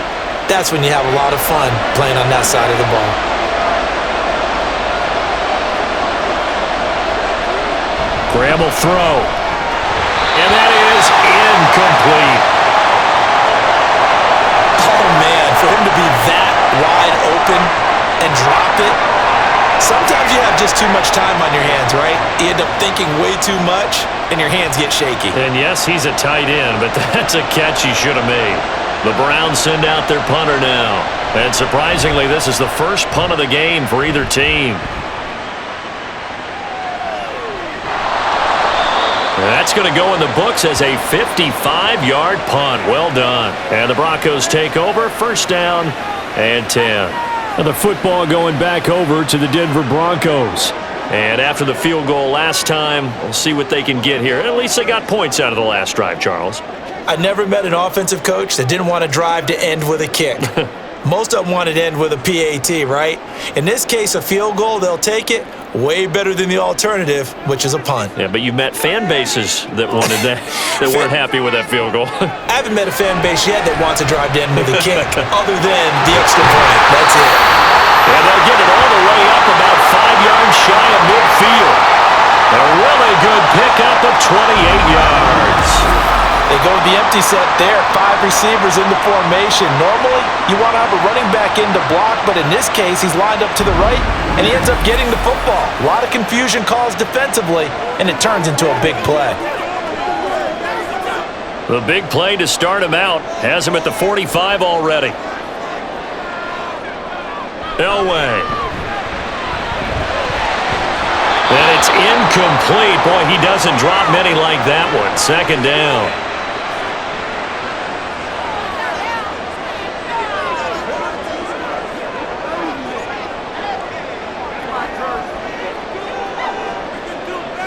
that's when you have a lot of fun playing on that side of the ball. Graham will throw. And that is incomplete. Oh, man, for him to be that wide open and drop it. Sometimes you have just too much time on your hands, right? You end up thinking way too much, and your hands get shaky. And yes, he's a tight end, but that's a catch he should have made. The Browns send out their punter now. And surprisingly, this is the first punt of the game for either team. That's going to go in the books as a 55-yard punt. Well done. And the Broncos take over. First down and 10. And the football going back over to the Denver Broncos. And after the field goal last time, we'll see what they can get here. At least they got points out of the last drive, Charles. I never met an offensive coach that didn't want to drive to end with a kick. Most of them wanted to end with a PAT, right? In this case, a field goal, they'll take it. Way better than the alternative, which is a punt. Yeah, but you've met fan bases that wanted that, that weren't happy with that field goal. I haven't met a fan base yet that wants to drive to end with a kick, other than the extra point. That's it. And they'll get it all the way up about 5 yards shy of midfield. A really good pickup of 28 yards. They go to the empty set there, 5 receivers in the formation. Normally, you want to have a running back in to block, but in this case, he's lined up to the right, and he ends up getting the football. A lot of confusion caused defensively, and it turns into a big play. The big play to start him out has him at the 45 already. Elway. And it's incomplete. Boy, he doesn't drop many like that one. 2nd down.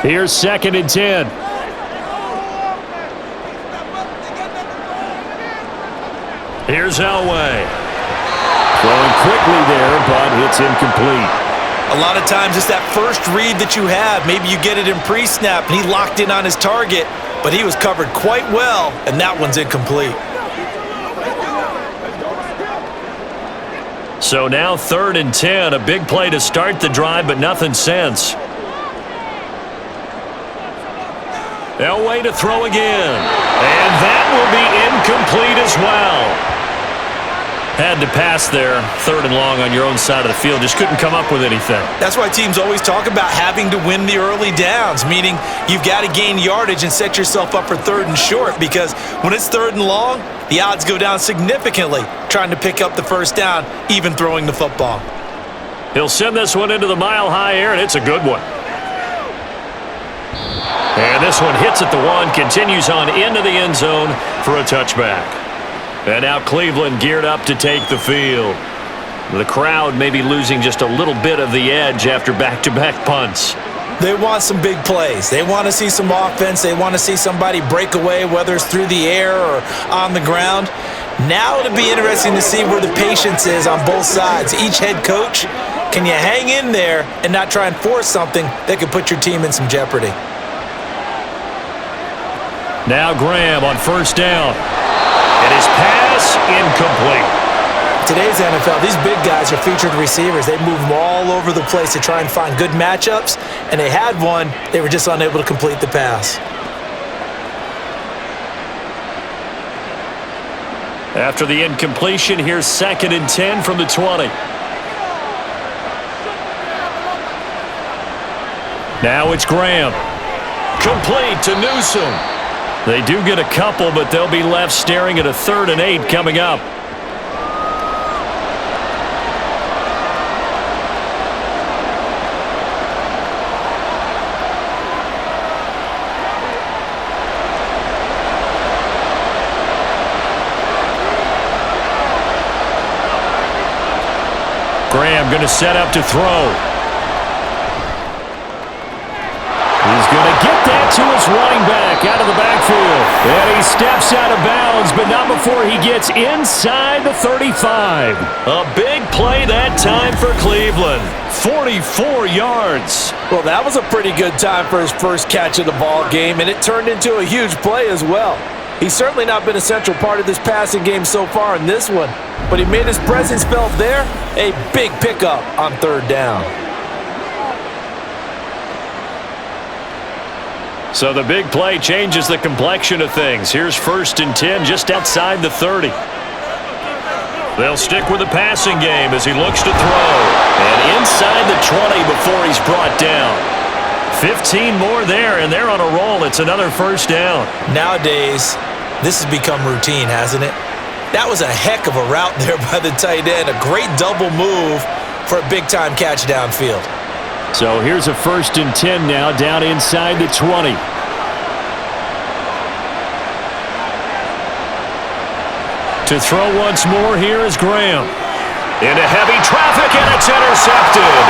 Here's 2nd and 10. Here's Elway. Throwing quickly there, but it's incomplete. A lot of times it's that first read that you have. Maybe you get it in pre-snap, and he locked in on his target, but he was covered quite well, and that one's incomplete. So now 3rd and 10. A big play to start the drive, but nothing since. Elway to throw again. And that will be incomplete as well. Had to pass there, 3rd and long on your own side of the field. Just couldn't come up with anything. That's why teams always talk about having to win the early downs, meaning you've got to gain yardage and set yourself up for 3rd and short, because when it's 3rd and long, the odds go down significantly trying to pick up the first down, even throwing the football. He'll send this one into the mile-high air, and it's a good one. And this one hits at the 1, continues on into the end zone for a touchback. And now Cleveland geared up to take the field. The crowd may be losing just a little bit of the edge after back-to-back punts. They want some big plays. They want to see some offense. They want to see somebody break away, whether it's through the air or on the ground. Now it'll be interesting to see where the patience is on both sides. Each head coach, can you hang in there and not try and force something that could put your team in some jeopardy? Now Graham on 1st down. And his pass incomplete. Today's NFL, these big guys are featured receivers. They move them all over the place to try and find good matchups, and they had one. They were just unable to complete the pass. After the incompletion, here's 2nd and 10 from the 20. Now it's Graham. Complete to Newsome. They do get a couple, but they'll be left staring at a 3rd and 8 coming up. going to set up to throw. He's going to get that to his running back out of the backfield. And he steps out of bounds, but not before he gets inside the 35. A big play that time for Cleveland. 44 yards. Well, that was a pretty good time for his first catch of the ball game, and it turned into a huge play as well. He's certainly not been a central part of this passing game so far in this one, but he made his presence felt there. A big pickup on third down. So the big play changes the complexion of things. Here's 1st and 10 just outside the 30. They'll stick with the passing game as he looks to throw. And inside the 20 before he's brought down. 15 more there, and they're on a roll. It's another 1st down. Nowadays, this has become routine, hasn't it? That was a heck of a route there by the tight end. A great double move for a big-time catch downfield. So here's a 1st and 10 now, down inside the 20. To throw once more, here is Graham. Into heavy traffic, and it's intercepted.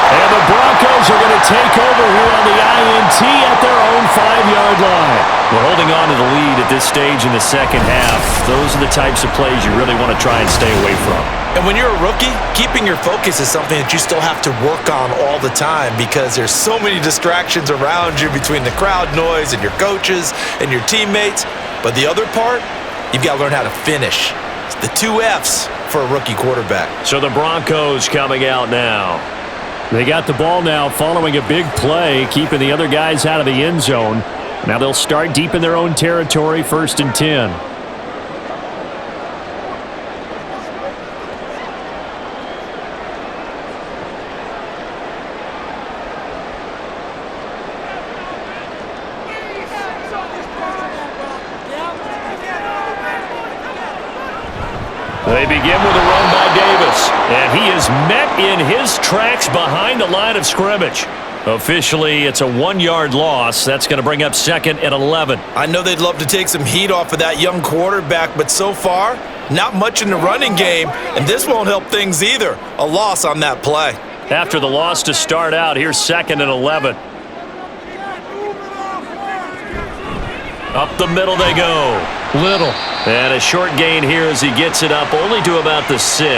And the Broncos are going to take over here on the INT at their own 5-yard line. We're holding on to the lead at this stage in the second half. Those are the types of plays you really want to try and stay away from. And when you're a rookie, keeping your focus is something that you still have to work on all the time because there's so many distractions around you between the crowd noise and your coaches and your teammates. But the other part, you've got to learn how to finish. It's the 2 F's for a rookie quarterback. So the Broncos coming out now. They got the ball now following a big play, keeping the other guys out of the end zone. Now they'll start deep in their own territory, 1st and 10. They begin with a run by Davis, and he is met in his tracks behind the line of scrimmage. Officially, it's a 1-yard loss. That's going to bring up 2nd and 11. I know they'd love to take some heat off of that young quarterback, but so far, not much in the running game, and this won't help things either. A loss on that play. After the loss to start out, here's 2nd and 11. Up the middle they go. Little. And a short gain here as he gets it up only to about the 6.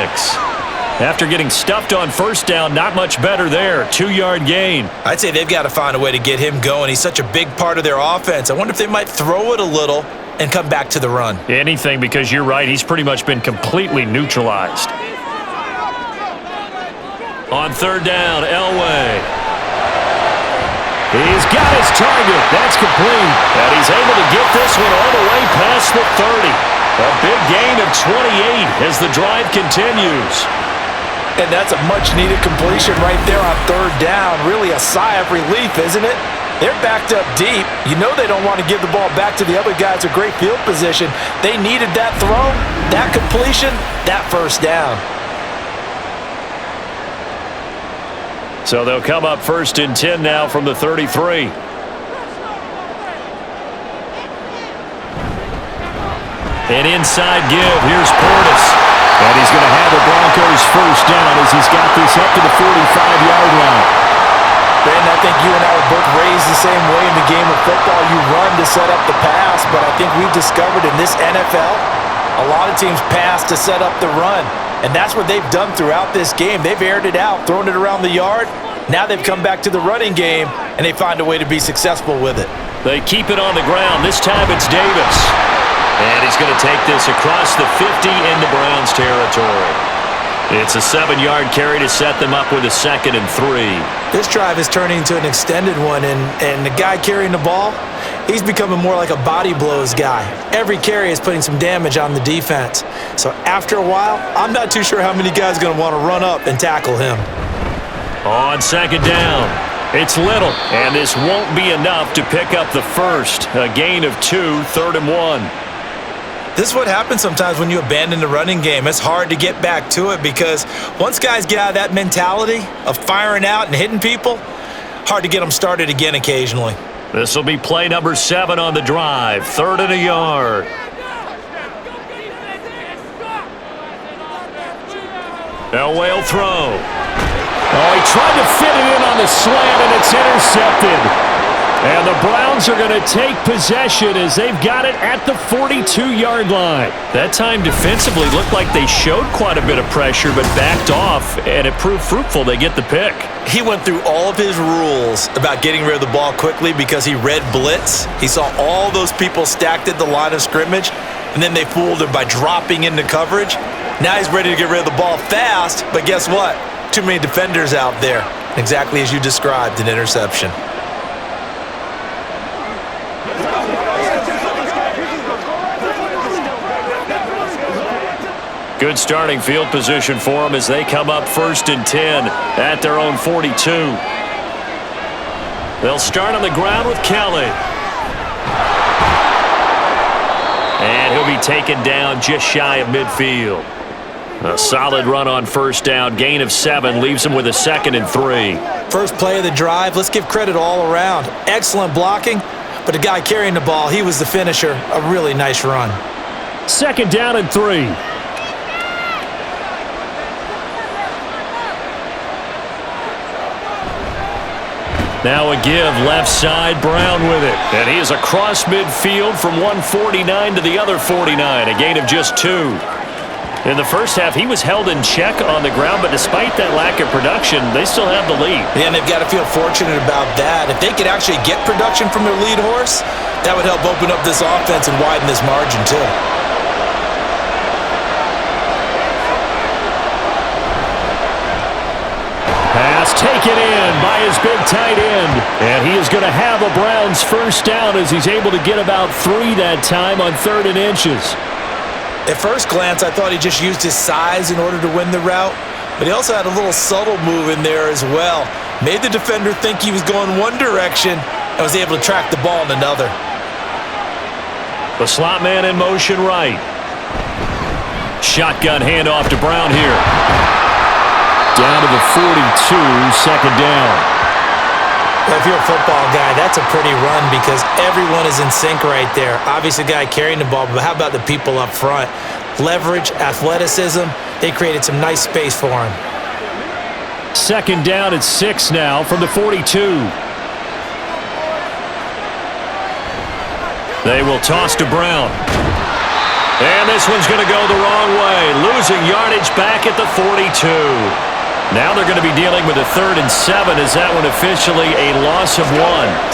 After getting stuffed on 1st down, not much better there. 2-yard gain. I'd say they've got to find a way to get him going. He's such a big part of their offense. I wonder if they might throw it a little and come back to the run. Anything, because you're right. He's pretty much been completely neutralized. On 3rd down, Elway. He's got his target. That's complete. And he's able to get this one all the way past the 30. A big gain of 28 as the drive continues. And that's a much-needed completion right there on 3rd down. Really a sigh of relief, isn't it? They're backed up deep. You know they don't want to give the ball back to the other guys. A great field position. They needed that throw, that completion, that 1st down. So they'll come up 1st and 10 now from the 33. An inside give. Here's Portis. And he's going to have the Broncos 1st down as he's got this up to the 45-yard line. Brandon, I think you and I were both raised the same way in the game of football. You run to set up the pass, but I think we've discovered in this NFL, a lot of teams pass to set up the run. And that's what they've done throughout this game. They've aired it out, thrown it around the yard. Now they've come back to the running game, and they find a way to be successful with it. They keep it on the ground. This time it's Davis. And he's going to take this across the 50 into Browns territory. It's a 7-yard carry to set them up with a 2nd and 3. This drive is turning into an extended one, and the guy carrying the ball, he's becoming more like a body blows guy. Every carry is putting some damage on the defense. So after a while, I'm not too sure how many guys are going to want to run up and tackle him. On 2nd down, it's Little, and this won't be enough to pick up the 1st. A gain of 2, 3rd and 1. This is what happens sometimes when you abandon the running game. It's hard to get back to it because once guys get out of that mentality of firing out and hitting people, hard to get them started again occasionally. This will be play number 7 on the drive. 3rd and a yard. Elway will throw. Oh, he tried to fit it in on the slant, and it's intercepted. And the Browns are going to take possession as they've got it at the 42-yard line. That time defensively looked like they showed quite a bit of pressure but backed off, and it proved fruitful. They get the pick. He went through all of his rules about getting rid of the ball quickly because he read blitz. He saw all those people stacked at the line of scrimmage, and then they fooled him by dropping into coverage. Now he's ready to get rid of the ball fast, but guess what? Too many defenders out there. Exactly as you described, an interception. Good starting field position for them as they come up 1st and 10 at their own 42. They'll start on the ground with Kelly. And he'll be taken down just shy of midfield. A solid run on 1st down. Gain of 7 leaves him with a 2nd and 3. First play of the drive, let's give credit all around. Excellent blocking, but the guy carrying the ball, he was the finisher. A really nice run. 2nd down and 3. Now a give, left side, Brown with it. And he is across midfield from 149 to the other 49, a gain of just 2. In the first half, he was held in check on the ground, but despite that lack of production, they still have the lead. Yeah, and they've got to feel fortunate about that. If they could actually get production from their lead horse, that would help open up this offense and widen this margin too. Pass taken in by his big tight end. And he is going to have a Browns 1st down as he's able to get about 3 that time on 3rd and inches. At first glance, I thought he just used his size in order to win the route, but he also had a little subtle move in there as well. Made the defender think he was going one direction and was able to track the ball in another. The slot man in motion right. Shotgun handoff to Brown here. Down to the 42, 2nd down. Well, if you're a football guy, that's a pretty run because everyone is in sync right there. Obviously, the guy carrying the ball, but how about the people up front? Leverage, athleticism, they created some nice space for him. 2nd down and 6 now from the 42. They will toss to Brown. And this one's going to go the wrong way, losing yardage back at the 42. Now they're going to be dealing with a 3rd and 7. Is that one officially a loss of 1?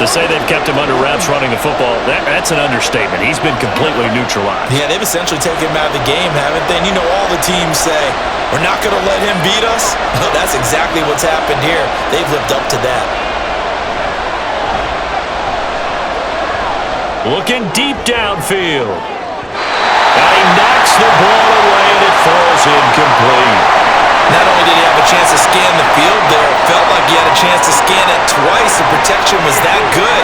To say they've kept him under wraps running the football, that's an understatement. He's been completely neutralized. Yeah, they've essentially taken him out of the game, haven't they? And you know all the teams say, we're not going to let him beat us. No, that's exactly what's happened here. They've lived up to that. Looking deep downfield. And he knocks the ball away, and it falls incomplete. Not only did he have a chance to scan the field there, it felt like he had a chance to scan it twice. The protection was that good.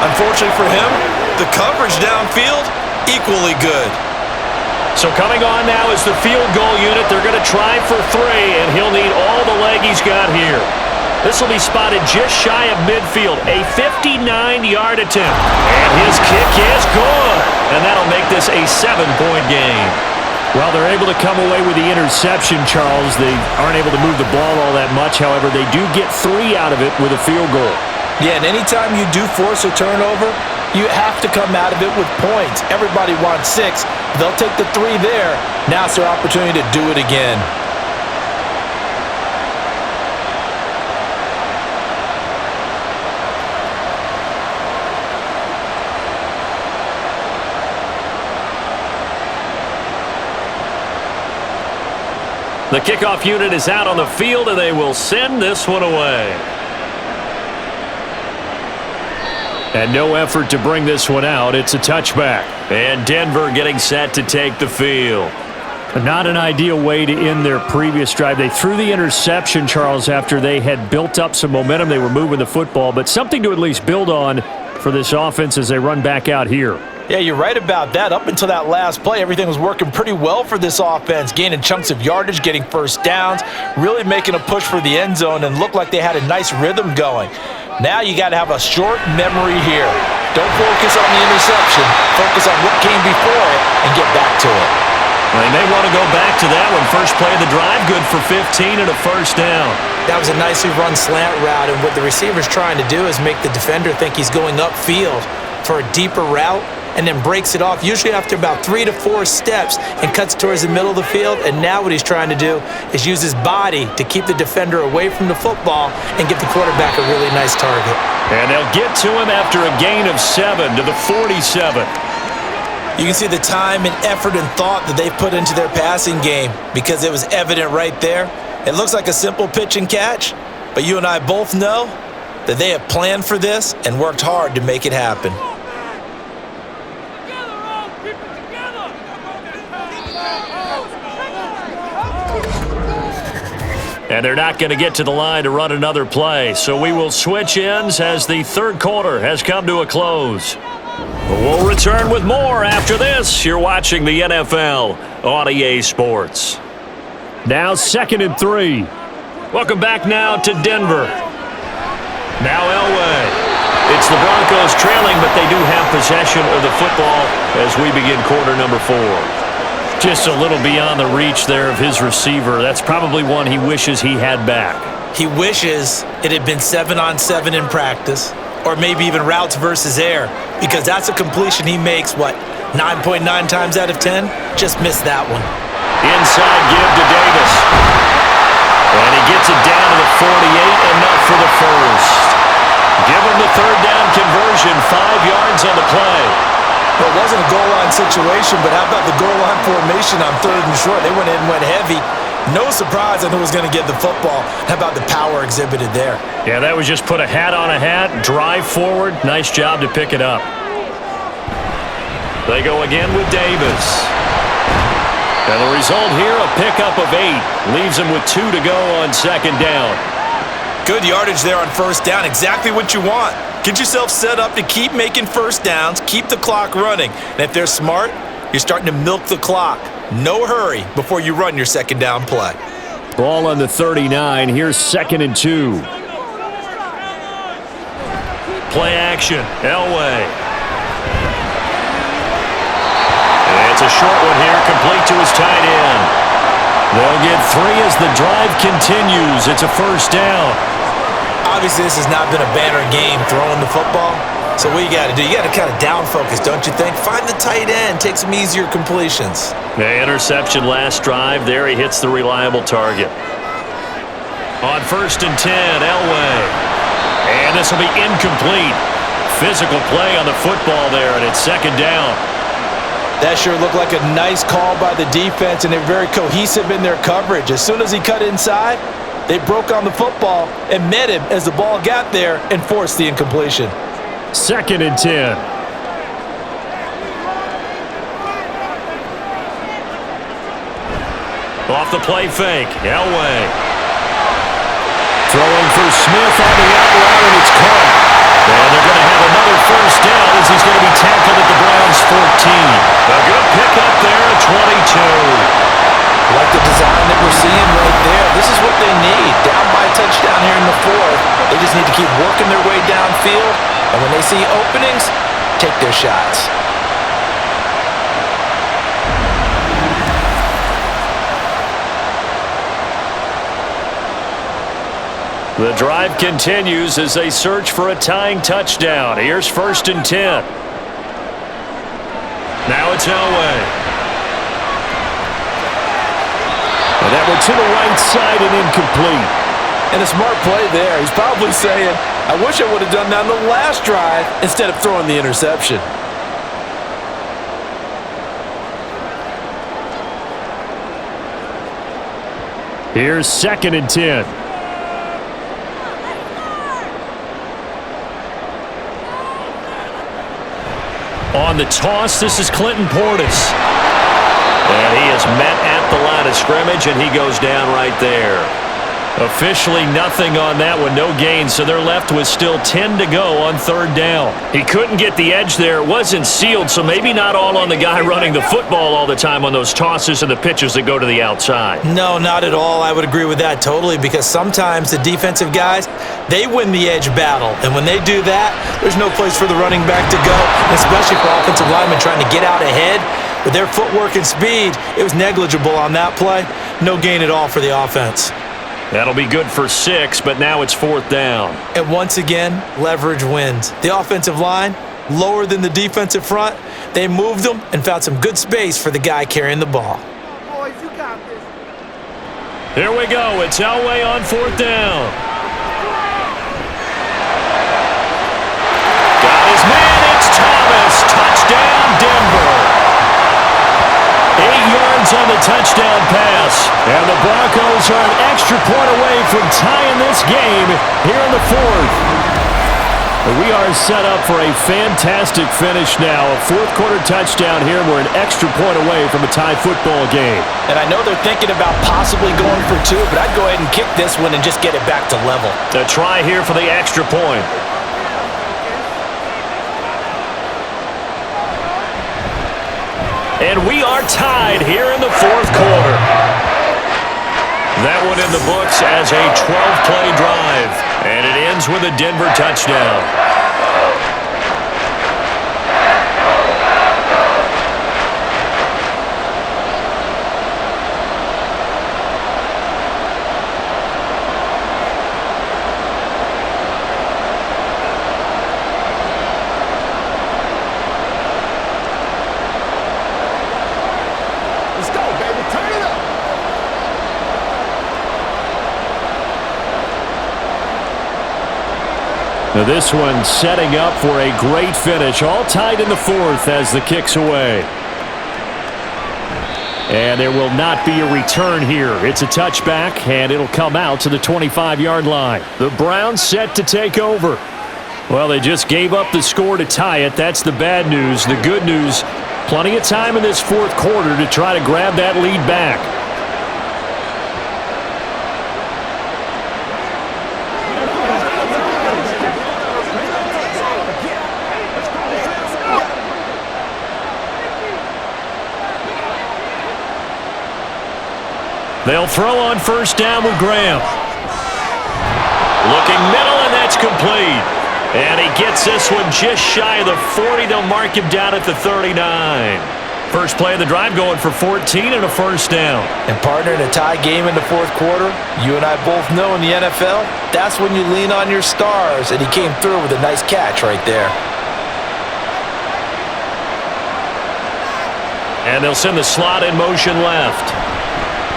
Unfortunately for him, the coverage downfield, equally good. So coming on now is the field goal unit. They're going to try for 3, and he'll need all the leg he's got here. This will be spotted just shy of midfield, a 59-yard attempt. And his kick is good. And that'll make this a 7-point game. Well, they're able to come away with the interception, Charles. They aren't able to move the ball all that much. However, they do get 3 out of it with a field goal. Yeah, and anytime you do force a turnover, you have to come out of it with points. Everybody wants 6. They'll take the 3 there. Now it's their opportunity to do it again. The kickoff unit is out on the field, and they will send this one away. And no effort to bring this one out. It's a touchback. And Denver getting set to take the field. Not an ideal way to end their previous drive. They threw the interception, Charles, after they had built up some momentum. They were moving the football, but something to at least build on for this offense as they run back out here. Yeah, you're right about that. Up until that last play, everything was working pretty well for this offense, gaining chunks of yardage, getting 1st downs, really making a push for the end zone, and looked like they had a nice rhythm going. Now you got to have a short memory here. Don't focus on the interception. Focus on what came before it and get back to it. They may want to go back to that one. First play of the drive, good for 15 and a 1st down. That was a nicely run slant route, and what the receiver's trying to do is make the defender think he's going upfield for a deeper route, and then breaks it off, usually after about 3 to 4 steps, and cuts towards the middle of the field. And now what he's trying to do is use his body to keep the defender away from the football and give the quarterback a really nice target. And they'll get to him after a gain of 7 to the 47. You can see the time and effort and thought that they've put into their passing game because it was evident right there. It looks like a simple pitch and catch, but you and I both know that they have planned for this and worked hard to make it happen. And they're not going to get to the line to run another play, so we will switch ends as the third quarter has come to a close. We'll return with more after this. You're watching the NFL on EA Sports. Now 2nd and 3. Welcome back now to Denver. Now Elway. It's the Broncos trailing, but they do have possession of the football as we begin quarter number 4. Just a little beyond the reach there of his receiver. That's probably one he wishes he had back. He wishes it had been 7-on-7 in practice, or maybe even routes versus air, because that's a completion he makes, 9.9 times out of 10? Just missed that one. Inside give to Davis. And he gets it down to the 48, enough for the first. Give him the third down conversion, 5 yards on the play. Well, it wasn't a goal line situation, but how about the goal line formation on 3rd and short? They went in and went heavy. No surprise on who was going to get the football. How about the power exhibited there? Yeah, that was just put a hat on a hat, drive forward. Nice job to pick it up. They go again with Davis. And the result here, a pickup of 8. Leaves him with 2 to go on 2nd down. Good yardage there on 1st down. Exactly what you want. Get yourself set up to keep making 1st downs, keep the clock running. And if they're smart, you're starting to milk the clock. No hurry before you run your 2nd down play. Ball on the 39. Here's 2nd and 2. Play action. Elway. And it's a short one here, complete to his tight end. They'll get 3 as the drive continues. It's a 1st down. Obviously, this has not been a banner game throwing the football. So what you got to do, you got to kind of down focus, don't you think? Find the tight end, take some easier completions. The interception last drive. There he hits the reliable target. On 1st and 10, Elway. And this will be incomplete. Physical play on the football there, and it's 2nd down. That sure looked like a nice call by the defense, and they're very cohesive in their coverage. As soon as he cut inside, they broke on the football and met him as the ball got there and forced the incompletion. 2nd and 10. Off the play fake, Elway. Throwing for Smith on the out route, and it's caught. And they're going to have another 1st down as he's going to be tackled at the Browns' 14. A good pickup there at 22. Like the design that we're seeing right there. This is what they need. Down by a touchdown here in the 4th. They just need to keep working their way downfield. And when they see openings, take their shots. The drive continues as they search for a tying touchdown. Here's 1st and 10. Now it's Elway. And that one to the right side and incomplete. And a smart play there. He's probably saying, I wish I would have done that on the last drive instead of throwing the interception. Here's 2nd and 10. On the toss, this is Clinton Portis. And he is met at the line of scrimmage, and he goes down right there. Officially nothing on that one, no gain, so they're left with still 10 to go on 3rd down. He couldn't get the edge there. It wasn't sealed, so maybe not all on the guy running the football all the time on those tosses and the pitches that go to the outside. No, not at all. I would agree with that totally, because sometimes the defensive guys, they win the edge battle, and when they do that, there's no place for the running back to go, especially for offensive linemen trying to get out ahead. With their footwork and speed, it was negligible on that play. No gain at all for the offense. That'll be good for 6, but now it's 4th down. And once again, leverage wins. The offensive line, lower than the defensive front, they moved them and found some good space for the guy carrying the ball. Boys, you got this. Here we go. It's Elway on 4th down. Got his man. It's Thomas. Touchdown, Denver. 8 yards on the touchdown pass. And the Broncos are an extra point away from tying this game here in the 4th. We are set up for a fantastic finish now. A 4th-quarter touchdown here. We're an extra point away from a tie football game. And I know they're thinking about possibly going for 2, but I'd go ahead and kick this one and just get it back to level. The try here for the extra point. And we are tied here in the 4th quarter. That one in the books as a 12-play drive. And it ends with a Denver touchdown. Let's go, baby. Turn it up. Now this one setting up for a great finish. All tied in the 4th as the kick's away. And there will not be a return here. It's a touchback, and it'll come out to the 25-yard line. The Browns set to take over. Well, they just gave up the score to tie it. That's the bad news. The good news, plenty of time in this 4th quarter to try to grab that lead back. They'll throw on 1st down with Graham. Looking middle, and that's complete. And he gets this one just shy of the 40. They'll mark him down at the 39. First play of the drive going for 14 and a 1st down. And partner, in a tie game in the 4th quarter, you and I both know in the NFL, that's when you lean on your stars. And he came through with a nice catch right there. And they'll send the slot in motion left.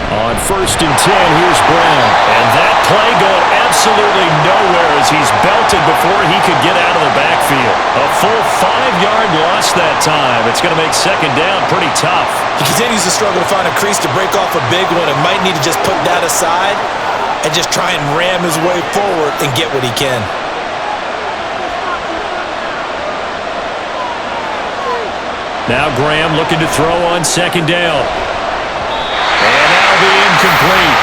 On 1st and 10, here's Brown. And that play going absolutely nowhere as he's belted before he could get out of the backfield. A full 5-yard loss that time. It's going to make 2nd down pretty tough. He continues to struggle to find a crease to break off a big one and might need to just put that aside and just try and ram his way forward and get what he can. Now Graham looking to throw on 2nd down. And that'll be incomplete.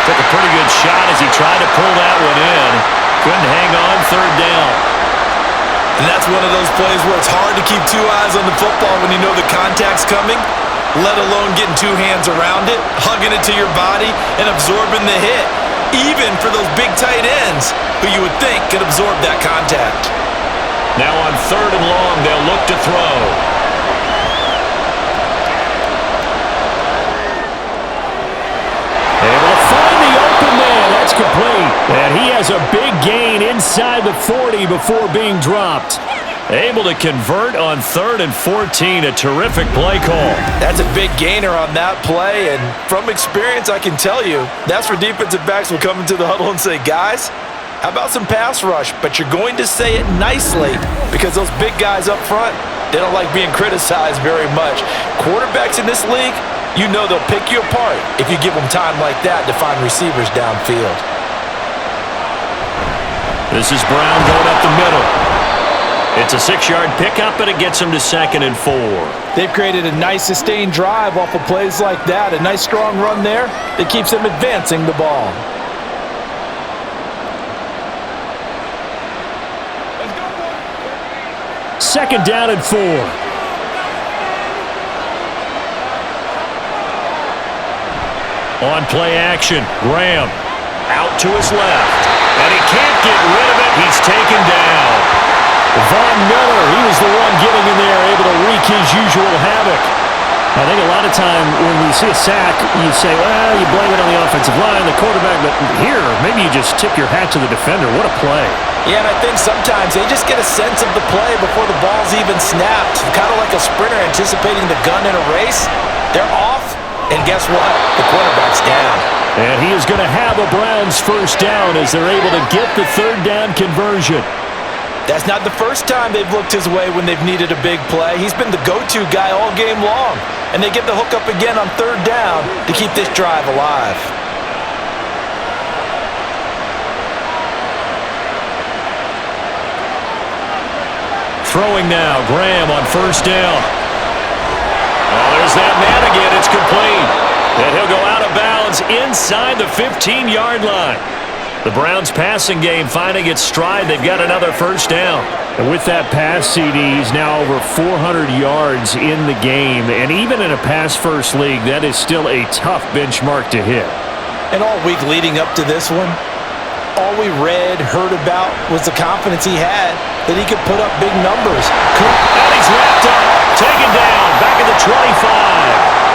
Took a pretty good shot as he tried to pull that one in. Couldn't hang on 3rd down. And that's one of those plays where it's hard to keep 2 eyes on the football when you know the contact's coming, let alone getting 2 hands around it, hugging it to your body, and absorbing the hit, even for those big tight ends who you would think could absorb that contact. Now on 3rd and long, they'll look to throw. Able to find the open man. That's complete. And he has a big gain inside the 40 before being dropped. Able to convert on 3rd and 14. A terrific play call. That's a big gainer on that play, and from experience, I can tell you, that's where defensive backs will come into the huddle and say, guys, how about some pass rush? But you're going to say it nicely because those big guys up front, they don't like being criticized very much. Quarterbacks in this league, you know they'll pick you apart if you give them time like that to find receivers downfield. This is Brown going up the middle. It's a 6-yard pickup, and it gets him to 2nd and 4. They've created a nice sustained drive off of plays like that. A nice strong run there that keeps them advancing the ball. Second down and 4. On play action, Graham out to his left, and he can't get rid of it. He's taken down. Von Miller, he was the one getting in there, able to wreak his usual havoc. I think a lot of time when we see a sack, you say, well, you blame it on the offensive line, the quarterback, but here, maybe you just tip your hat to the defender. What a play. Yeah, and I think sometimes they just get a sense of the play before the ball's even snapped. Kind of like a sprinter anticipating the gun in a race. They're off, and guess what? The quarterback's down. And he is going to have a Browns first down as they're able to get the third down conversion. That's not the first time they've looked his way when they've needed a big play. He's been the go-to guy all game long. And they get the hook up again on third down to keep this drive alive. Throwing now, Graham on first down. Oh, there's that man again. It's complete. And he'll go out of bounds inside the 15-yard line. The Browns passing game finding its stride. They've got another first down. And with that pass, CD, he's now over 400 yards in the game. And even in a pass-first league, that is still a tough benchmark to hit. And all week leading up to this one, all we read, heard about was the confidence he had that he could put up big numbers. And he's wrapped up, taken down, back at the 25.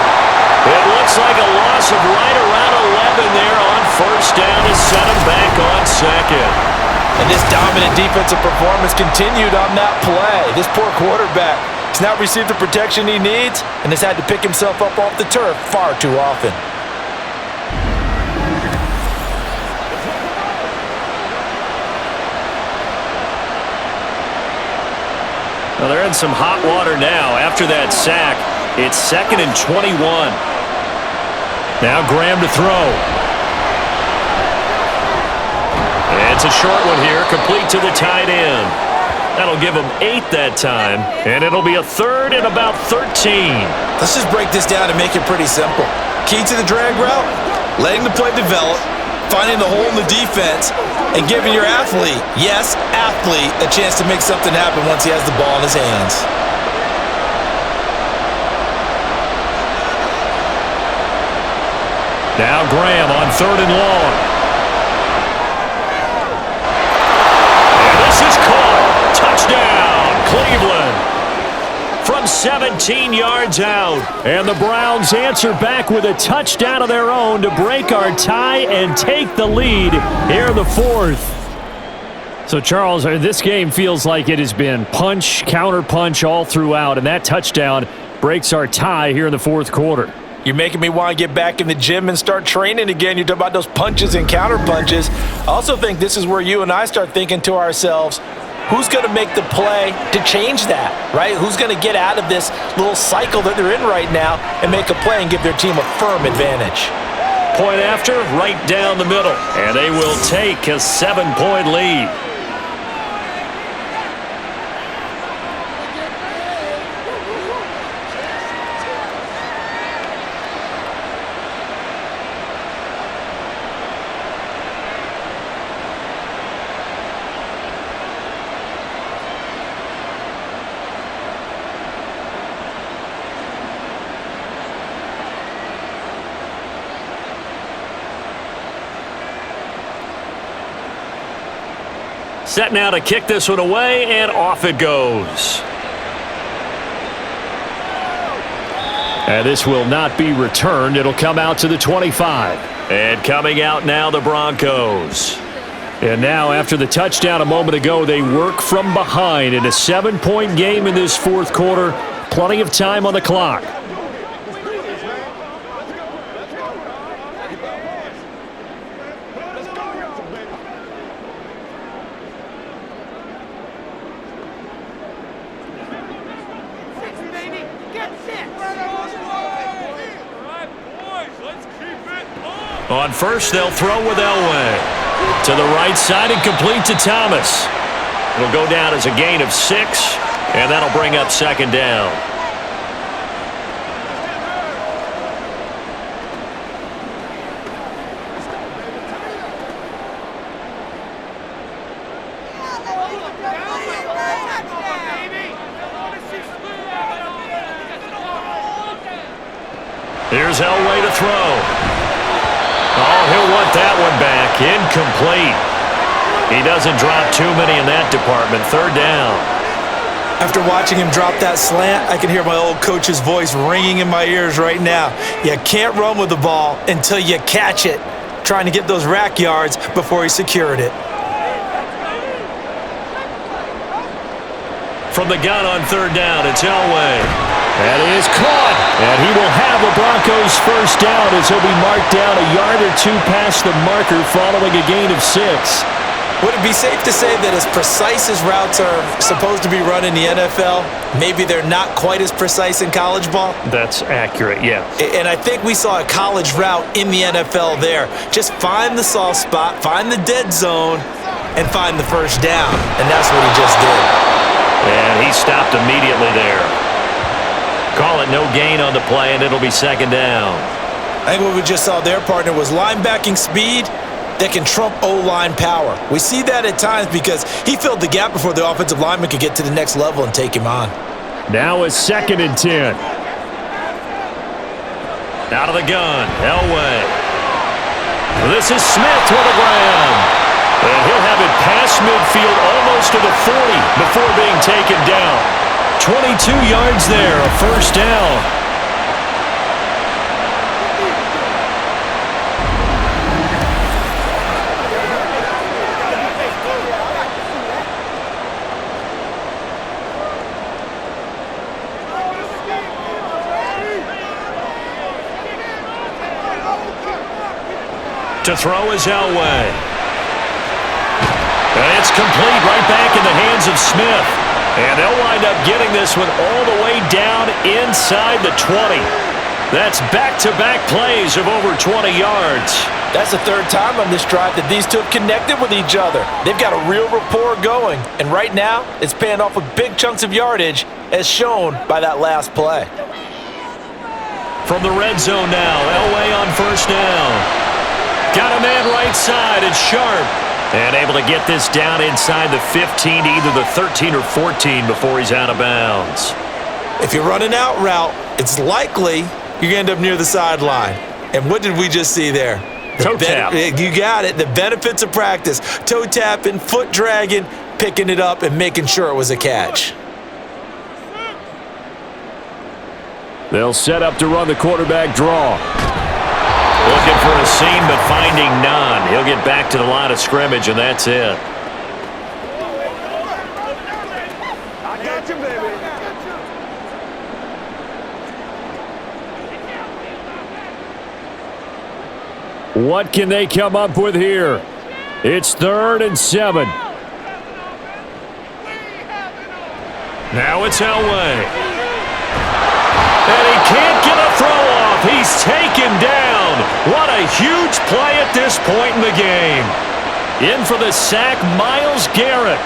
It looks like a loss of right around 11 there on first down to set him back on second. And this dominant defensive performance continued on that play. This poor quarterback has not received the protection he needs and has had to pick himself up off the turf far too often. Well, they're in some hot water now. After that sack, it's 2nd and 21. Now Graham to throw. It's a short one here, complete to the tight end. That'll give him 8 that time, and it'll be a 3rd and about 13. Let's just break this down and make it pretty simple. Key to the drag route, letting the play develop, finding the hole in the defense, and giving your athlete, yes, athlete, a chance to make something happen once he has the ball in his hands. Now Graham on 3rd and long. And this is caught. Touchdown, Cleveland. From 17 yards out. And the Browns answer back with a touchdown of their own to break our tie and take the lead here in the 4th. So, Charles, this game feels like it has been punch, counter-punch all throughout, and that touchdown breaks our tie here in the 4th quarter. You're making me want to get back in the gym and start training again. You're talking about those punches and counter punches. I also think this is where you and I start thinking to ourselves, who's going to make the play to change that, right? Who's going to get out of this little cycle that they're in right now and make a play and give their team a firm advantage? Point after, right down the middle. And they will take a 7-point lead. Set now to kick this one away, and off it goes. And this will not be returned. It'll come out to the 25. And coming out now, the Broncos. And now, after the touchdown a moment ago, they work from behind in a 7-point game in this 4th quarter. Plenty of time on the clock. On first, they'll throw with Elway. To the right side and complete to Thomas. It'll go down as a gain of 6, and that'll bring up 2nd down. Here's Elway to throw. Oh, he'll want that one back. Incomplete. He doesn't drop too many in that department. 3rd down. After watching him drop that slant, I can hear my old coach's voice ringing in my ears right now. You can't run with the ball until you catch it. Trying to get those rack yards before he secured it. From the gun on third down, it's Elway. That is caught, and he will have the Broncos first down as he'll be marked down a yard or two past the marker following a gain of 6. Would it be safe to say that as precise as routes are supposed to be run in the NFL, maybe they're not quite as precise in college ball? That's accurate, yeah. And I think we saw a college route in the NFL there. Just find the soft spot, find the dead zone, and find the first down. And that's what he just did. And he stopped immediately there. Call it no gain on the play, and it'll be second down. I think what we just saw there, partner, was linebacking speed that can trump O-line power. We see that at times because he filled the gap before the offensive lineman could get to the next level and take him on. Now it's 2nd and 10. Out of the gun, Elway. This is Smith with the ground. And he'll have it past midfield almost to the 40 before being taken down. 22 yards there, a first down. To throw is Elway. And it's complete right back in the hands of Smith. And they'll wind up getting this one all the way down inside the 20. That's back-to-back plays of over 20 yards. That's the third time on this drive that these two have connected with each other. They've got a real rapport going. And right now, it's paying off with big chunks of yardage, as shown by that last play. From the red zone now, Elway on first down. Got a man right side, it's Sharp. And able to get this down inside the 15 to either the 13 or 14 before he's out of bounds. If you're running out route, it's likely you're going to end up near the sideline. And what did we just see there? Toe tap. You got it. The benefits of practice. Toe tapping, foot dragging, picking it up, and making sure it was a catch. They'll set up to run the quarterback draw. Looking for a seam, but finding none. He'll get back to the line of scrimmage, and that's it. I got you, baby. What can they come up with here? It's 3rd and 7. Now it's Elway. And he can't get a throw off. He's taken down. What a huge play at this point in the game. In for the sack, Myles Garrett.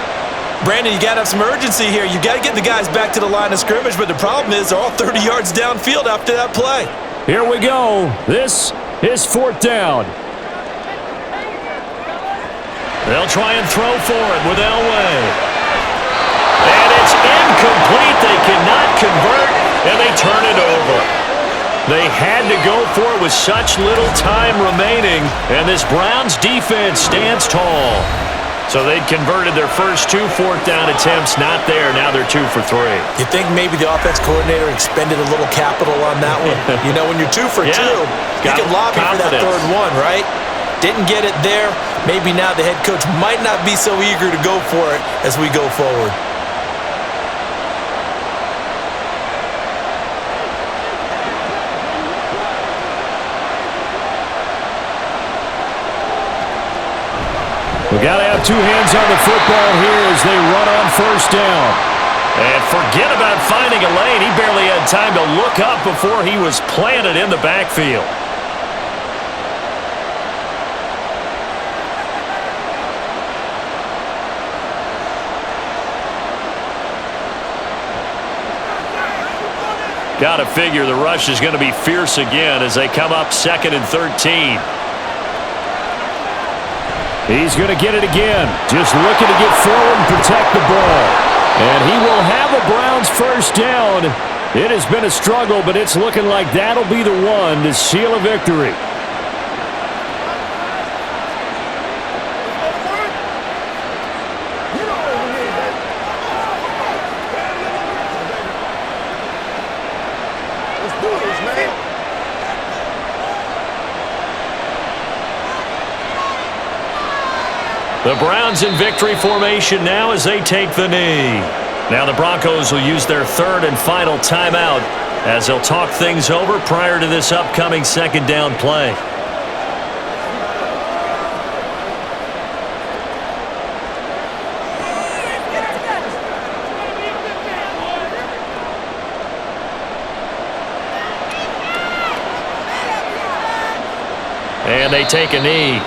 Brandon, you got to have some urgency here. You got to get the guys back to the line of scrimmage, but the problem is they're all 30 yards downfield after that play. Here we go. This is 4th down. They'll try and throw for it with Elway. And it's incomplete. They cannot convert, and they turn it over. They had to go for it with such little time remaining, and this Browns defense stands tall. So they'd converted their first 2 4th down attempts, not there. Now they're 2 for 3. You think maybe the offense coordinator expended a little capital on that one? You know, when you're 2 for 2, you can lobby for that third one, right? Didn't get it there. Maybe now the head coach might not be so eager to go for it as we go forward. We got to have 2 hands on the football here as they run on first down. And forget about finding a lane. He barely had time to look up before he was planted in the backfield. Got to figure the rush is going to be fierce again as they come up 2nd and 13. He's going to get it again. Just looking to get forward and protect the ball. And he will have a Browns first down. It has been a struggle, but it's looking like that'll be the one to seal a victory. The Browns in victory formation now as they take the knee. Now the Broncos will use their third and final timeout as they'll talk things over prior to this upcoming second down play. And they take a knee.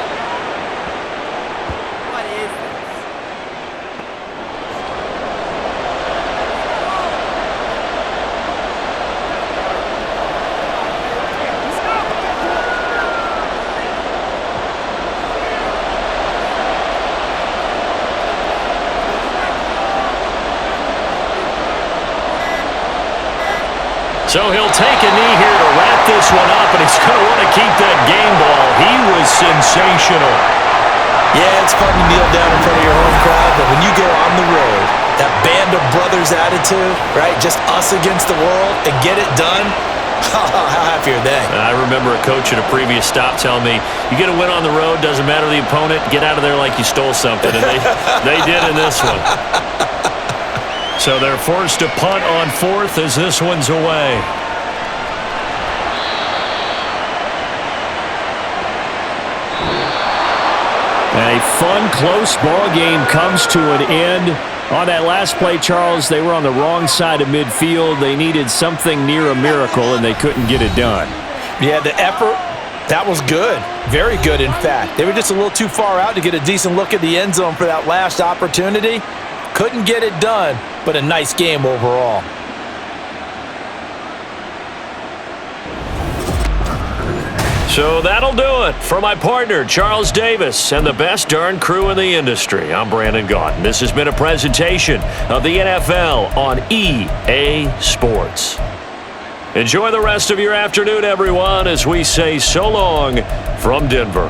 So he'll take a knee here to wrap this one up, and he's going to want to keep that game ball. He was sensational. Yeah, it's fun to kneel down in front of your home crowd, but when you go on the road, that band of brothers attitude, right, just us against the world, and get it done, how happy are they? I remember a coach at a previous stop telling me, you get a win on the road, doesn't matter the opponent, get out of there like you stole something, and they did in this one. So they're forced to punt on fourth as this one's away. A fun, close ball game comes to an end. On that last play, Charles, they were on the wrong side of midfield. They needed something near a miracle, and they couldn't get it done. Yeah, the effort, that was good. Very good, in fact. They were just a little too far out to get a decent look at the end zone for that last opportunity. Couldn't get it done, but a nice game overall. So that'll do it for my partner, Charles Davis, and the best darn crew in the industry. I'm Brandon Gaudin. This has been a presentation of the NFL on EA Sports. Enjoy the rest of your afternoon, everyone, as we say so long from Denver.